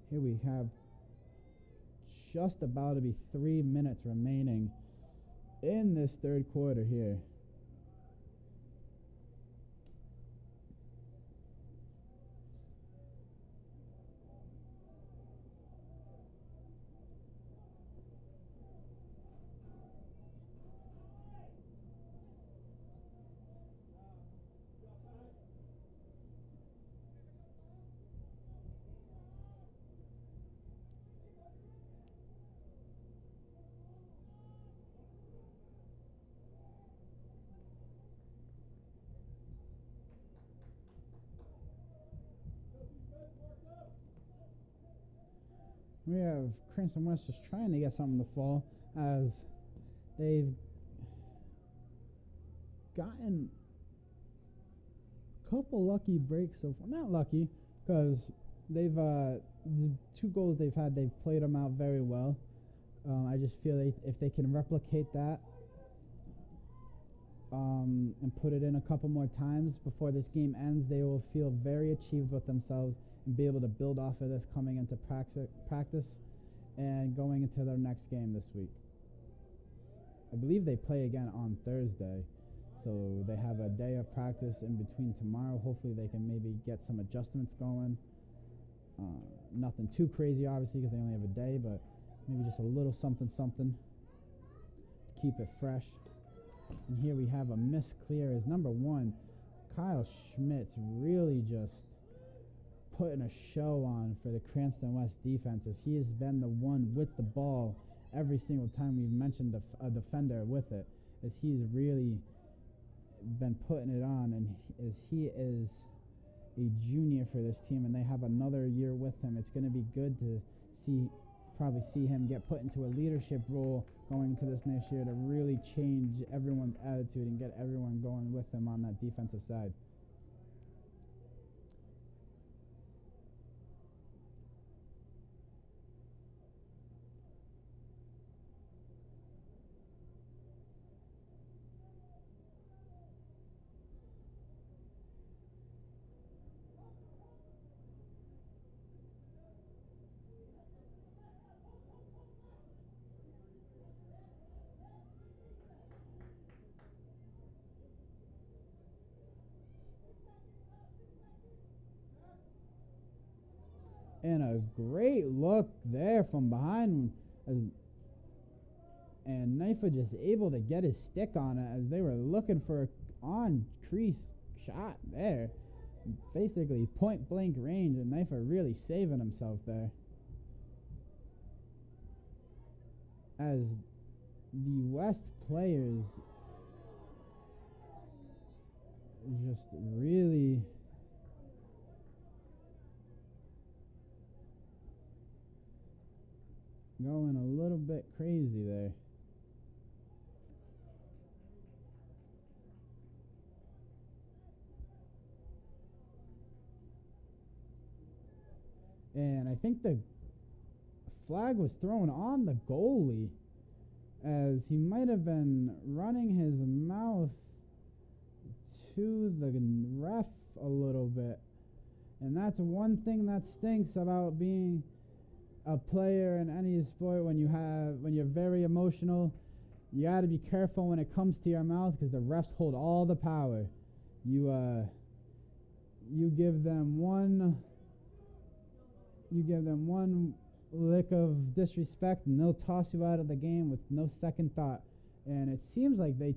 here we have just about to be 3 minutes remaining in this third quarter here. We have Cranston West just trying to get something to fall, as they've gotten a couple lucky breaks so far. Not lucky, because they've the 2 goals they've had, they've played them out very well. I just feel if they can replicate that and put it in a couple more times before this game ends, they will feel very achieved with themselves and be able to build off of this coming into practice and going into their next game this week. I believe they play again on Thursday, so they have a day of practice in between tomorrow. Hopefully they can maybe get some adjustments going. Nothing too crazy, obviously, because they only have a day, but maybe just a little something to keep it fresh. And here we have a miss clear as number 1, Kyle Schmidt's really just putting a show on for the Cranston West defense, as he has been the one with the ball every single time we've mentioned a defender with it, as he's really been putting it on, and as he is a junior for this team and they have another year with him, it's going to be good to probably see him get put into a leadership role going into this next year to really change everyone's attitude and get everyone going with him on that defensive side. And a great look there from behind, and Knifa just able to get his stick on it as they were looking for an on-crease shot there. Basically point-blank range, and Knifa really saving himself there. As the West players just really going a little bit crazy there. And I think the flag was thrown on the goalie, as he might have been running his mouth to the ref a little bit. And that's one thing that stinks about being a player in any sport. When you're very emotional, you got to be careful when it comes to your mouth, because the refs hold all the power. You give them one lick of disrespect and they'll toss you out of the game with no second thought. And it seems like they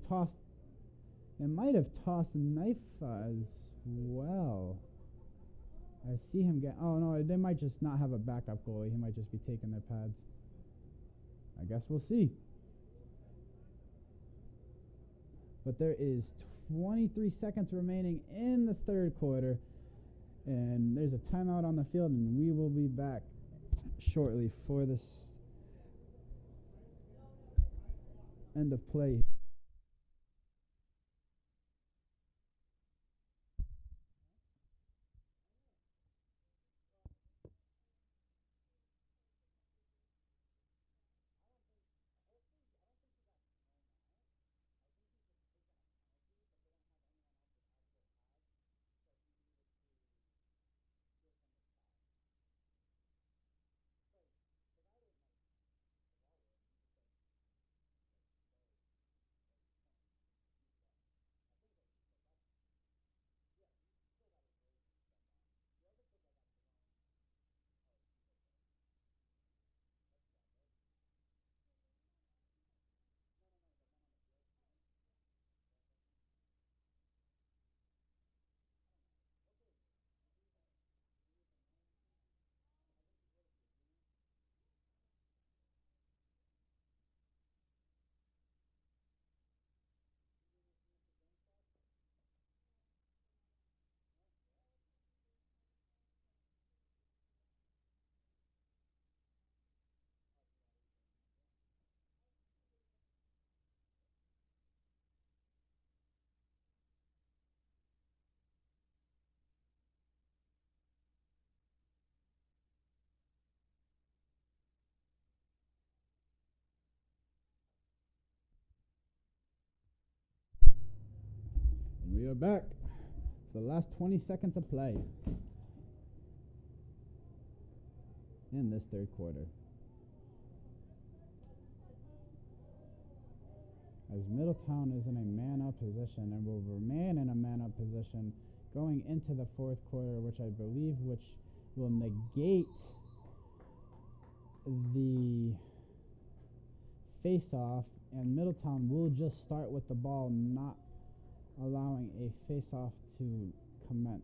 might have tossed Knifa as well. I see him oh no, they might just not have a backup goalie. He might just be taking their pads. I guess we'll see. But there is 23 seconds remaining in the third quarter, and there's a timeout on the field, and we will be back shortly for this end of play. We are back. The last 20 seconds of play in this third quarter. As Middletown is in a man-up position and will remain in a man-up position going into the fourth quarter, which I believe will negate the face-off, and Middletown will just start with the ball, not allowing a face-off to commence.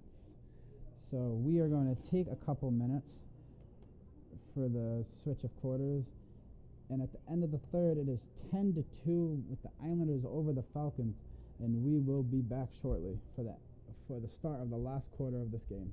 So we are going to take a couple minutes for the switch of quarters. And at the end of the third, it is 10-2 with the Islanders over the Falcons, and we will be back shortly for the start of the last quarter of this game.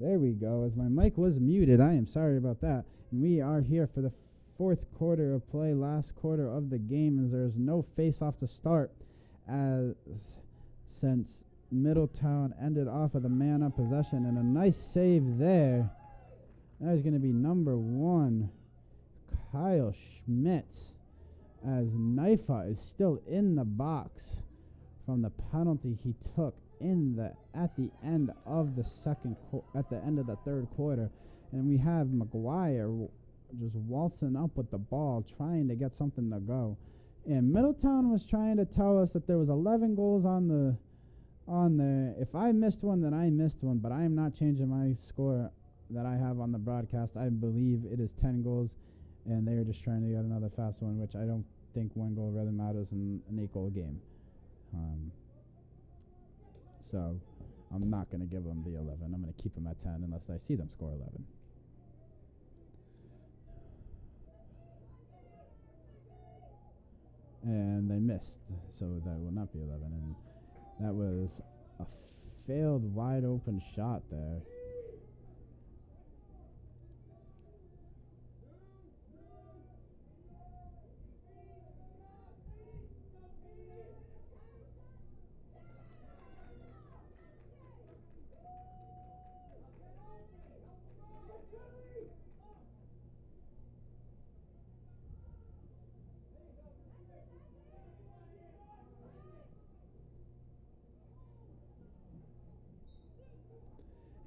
There we go. As my mic was muted, I am sorry about that. And we are here for the fourth quarter of play, last quarter of the game, as there's no face-off to start, since Middletown ended off with a man-up possession, and a nice save there. That is going to be number 1, Kyle Schmitz, as Knifa is still in the box from the penalty he took at the end of the third quarter. And we have McGuire just waltzing up with the ball, trying to get something to go. And Middletown was trying to tell us that there was 11 goals on there. If I missed one, then I missed one, but I am not changing my score that I have on the broadcast. I believe it is 10 goals, and they are just trying to get another fast one, which I don't think one goal really matters in an 8-goal game. So I'm not going to give them the 11. I'm going to keep them at 10 unless I see them score 11. And they missed, so that will not be 11. And that was a failed wide open shot there.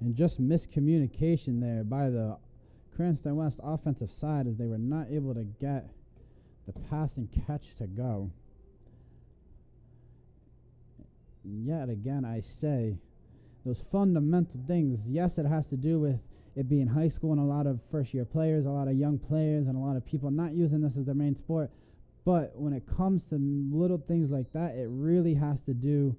And just miscommunication there by the Cranston West offensive side, as they were not able to get the pass and catch to go. Yet again, I say those fundamental things. Yes, it has to do with it being high school and a lot of first-year players, a lot of young players, and a lot of people not using this as their main sport. But when it comes to little things like that, it really has to do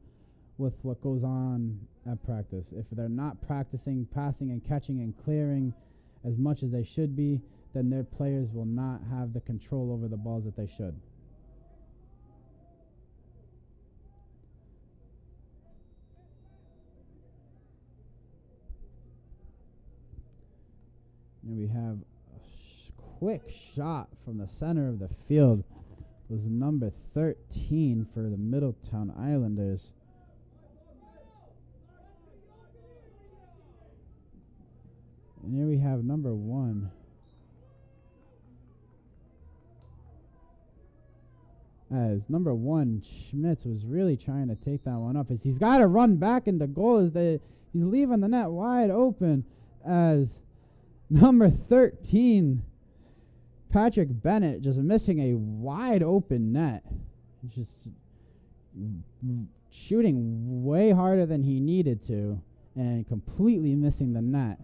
with what goes on at practice. If they're not practicing passing and catching and clearing as much as they should be, then their players will not have the control over the balls that they should. And we have a quick shot from the center of the field. It was number 13 for the Middletown Islanders. And here we have number 1. As number 1, Schmitz was really trying to take that one up. As he's got to run back into goal as he's leaving the net wide open. As number 13, Patrick Bennett, just missing a wide open net. Just shooting way harder than he needed to and completely missing the net.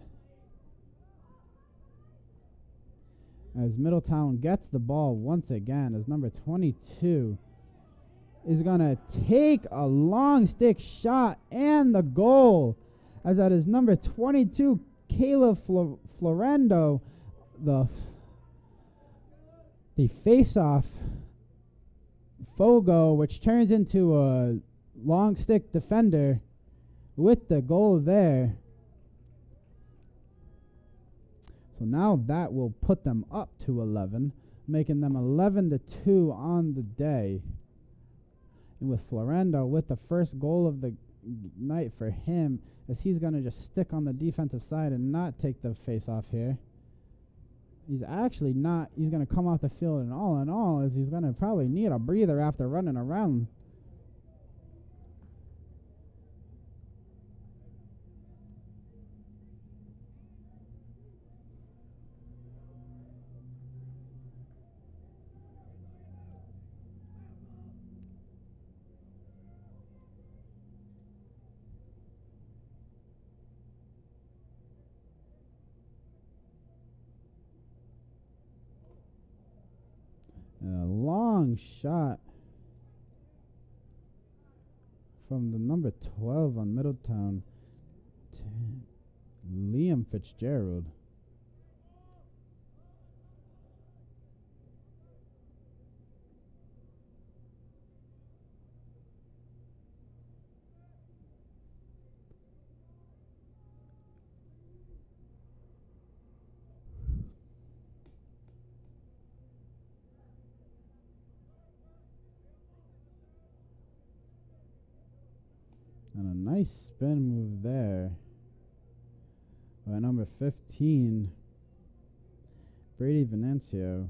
As Middletown gets the ball once again, as number 22 is going to take a long stick shot and the goal. As that is number 22, Caleb Florendo, the face-off Fogo, which turns into a long stick defender with the goal there. So now that will put them up to 11, making them 11-2 on the day. And with Florendo with the first goal of the night for him, as he's going to just stick on the defensive side and not take the face off here. He's actually not, he's going to come off the field, and all in all, as he's going to probably need a breather after running around. And a long shot from the number 12 on Middletown, Liam Fitzgerald. And a nice spin move there by number 15, Brady Venancio.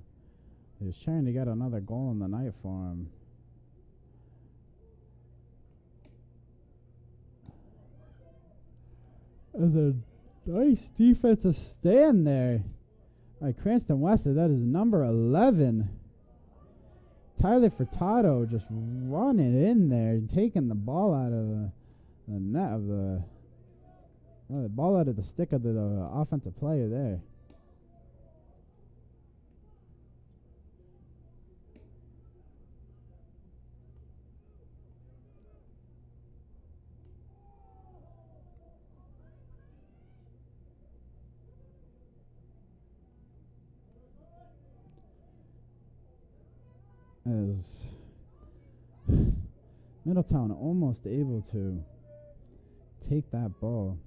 He was trying to get another goal in the night for him. As a nice defensive stand there by Cranston West. That is number 11. Tyler Furtado just running in there and taking the ball out of the net of the ball out of the stick of the offensive player there. As Middletown almost able to take that ball.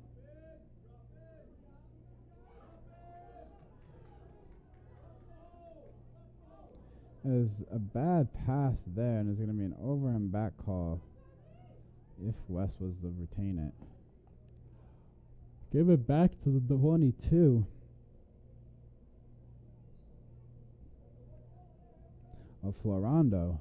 There's a bad pass there, and there's going to be an over and back call if West was to retain it. Give it back to the 22 of Florendo.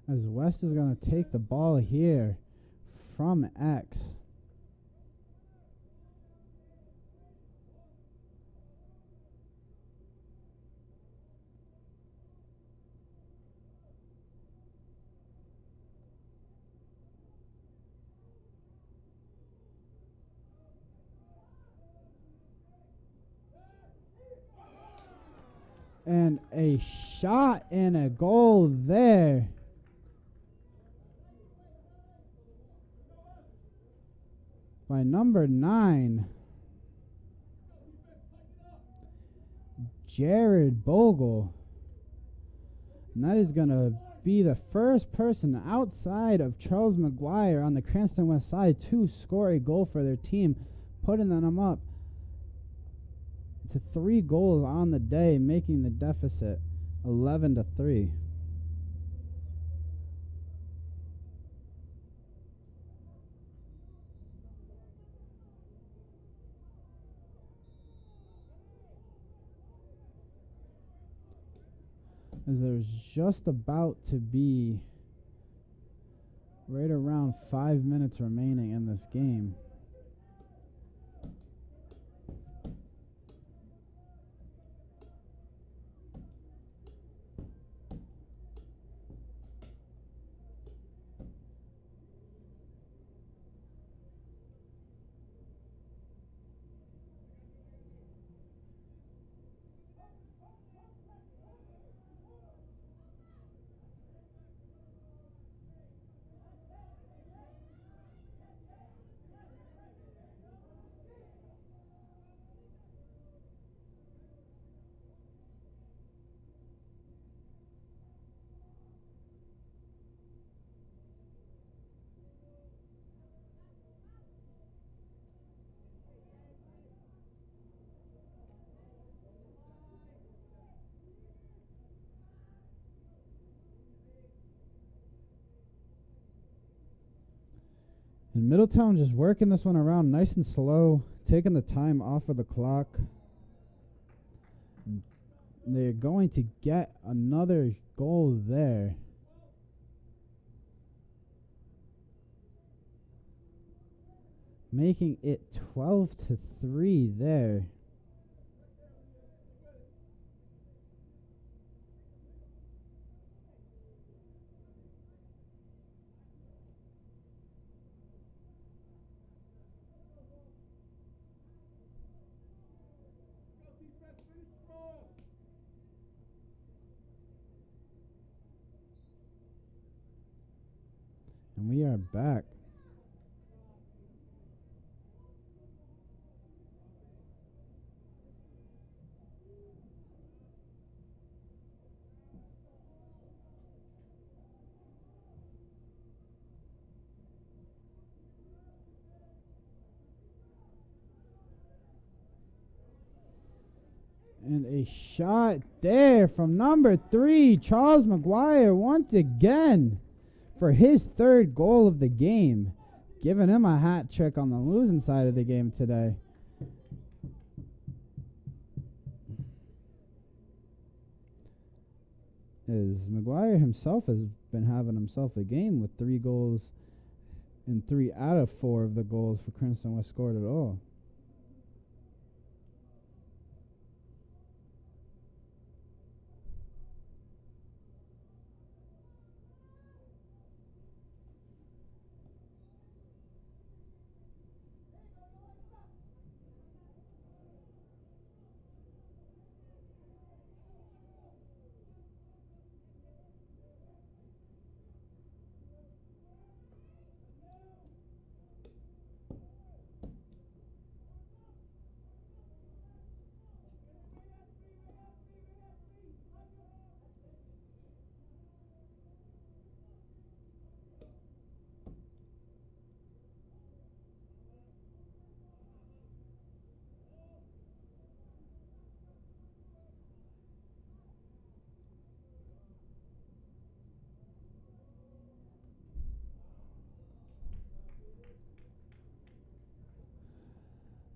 As West is going to take the ball here from X. And a shot and a goal there. By number 9, Jared Bogle. And that is going to be the first person outside of Charles McGuire on the Cranston West side to score a goal for their team, putting them up to 3 goals on the day, making the deficit 11-3. As there's just about to be right around 5 minutes remaining in this game. And Middletown just working this one around nice and slow, taking the time off of the clock. And they're going to get another goal there. Making it 12-3 there. And we are back. And a shot there from number 3, Charles McGuire, once again for his 3rd goal of the game, giving him a hat trick on the losing side of the game today. As McGuire himself has been having himself a game with 3 goals, and 3 out of 4 of the goals for Cranston West scored at all.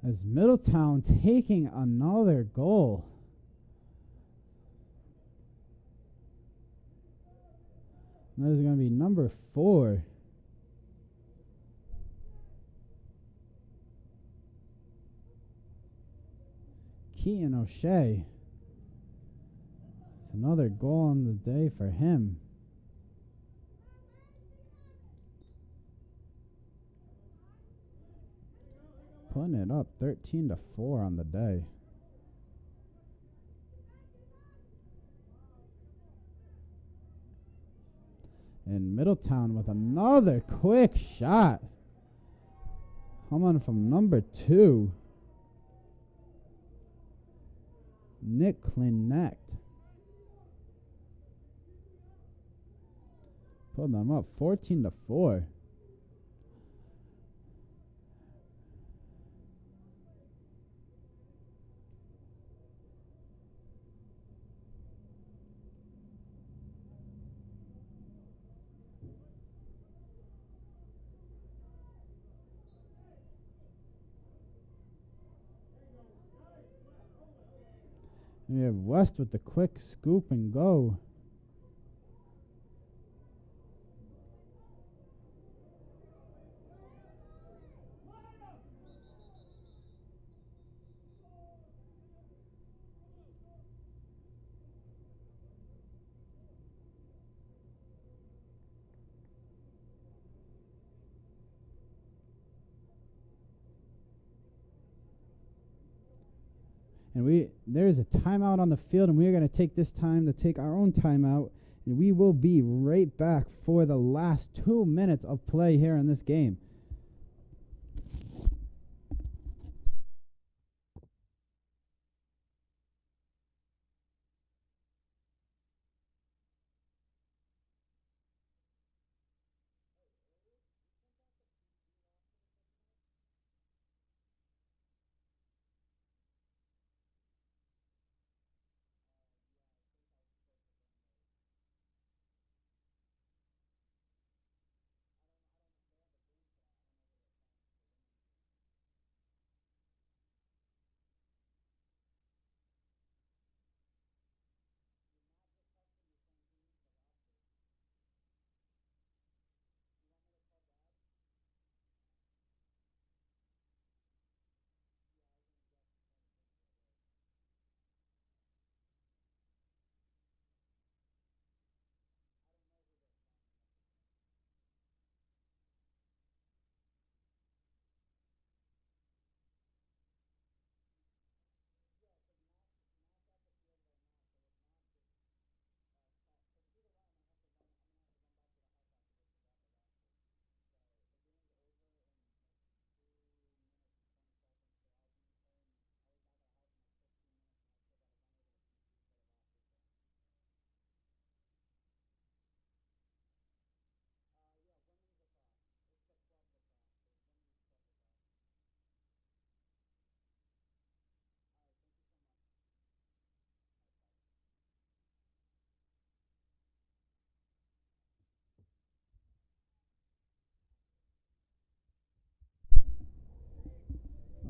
As Middletown taking another goal. That is going to be number 4. Keaton O'Shea. It's another goal on the day for him. Putting it up 13-4 on the day. And Middletown with another quick shot. Coming from number 2. Nick Klinect. Putting them up 14-4. We have West with the quick scoop and go. And there's a timeout on the field, and we're going to take this time to take our own timeout, and we will be right back for the last 2 minutes of play here in this game.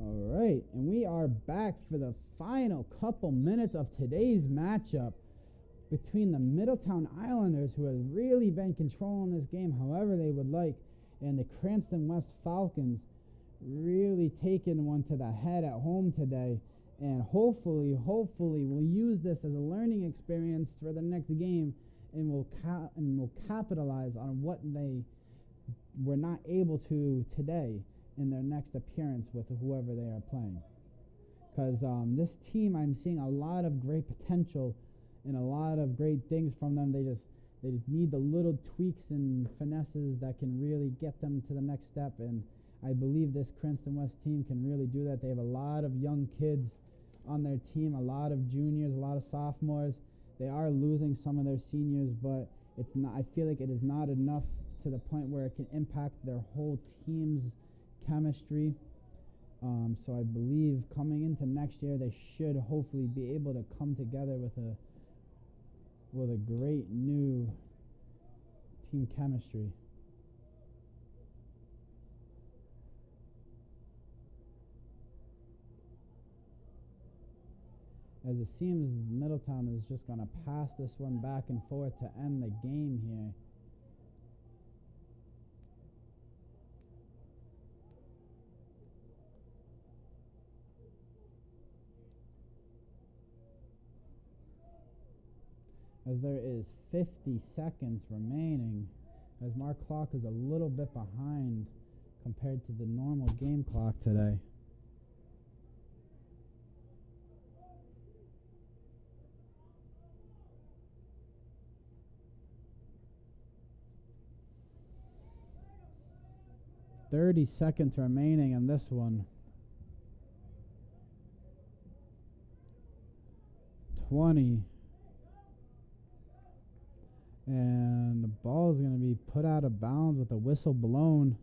All right, and we are back for the final couple minutes of today's matchup between the Middletown Islanders, who have really been controlling this game however they would like, and the Cranston West Falcons, really taking one to the head at home today. And hopefully we'll use this as a learning experience for the next game, and we'll capitalize on what they were not able to today in their next appearance with whoever they are playing. Because this team, I'm seeing a lot of great potential and a lot of great things from them. They just need the little tweaks and finesses that can really get them to the next step. And I believe this Cranston West team can really do that. They have a lot of young kids on their team, a lot of juniors, a lot of sophomores. They are losing some of their seniors, but it's not. I feel like it is not enough to the point where it can impact their whole team's chemistry. So I believe coming into next year, they should hopefully be able to come together with a great new team chemistry. As it seems, Middletown is just going to pass this one back and forth to end the game here. as there is 50 seconds remaining, as my clock is a little bit behind compared to the normal game clock today. "30 seconds remaining in this one. 20. And the ball is going to be put out of bounds with a whistle blown.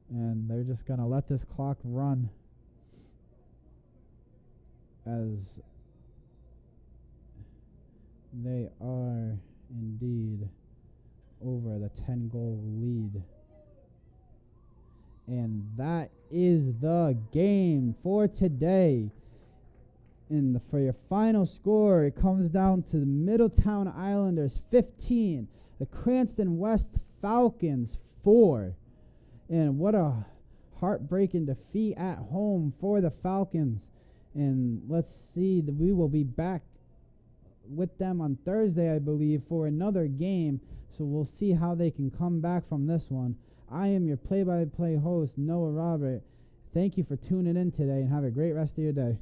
And they're just going to let this clock run as they are indeed over the 10-goal lead. And that is the game for today. And for your final score, it comes down to the Middletown Islanders 15, the Cranston West Falcons 4. And what a heartbreaking defeat at home for the Falcons. And let's see, we will be back with them on Thursday, I believe, for another game. So we'll see how they can come back from this one. I am your play-by-play host, Noah Robert. Thank you for tuning in today, and have a great rest of your day.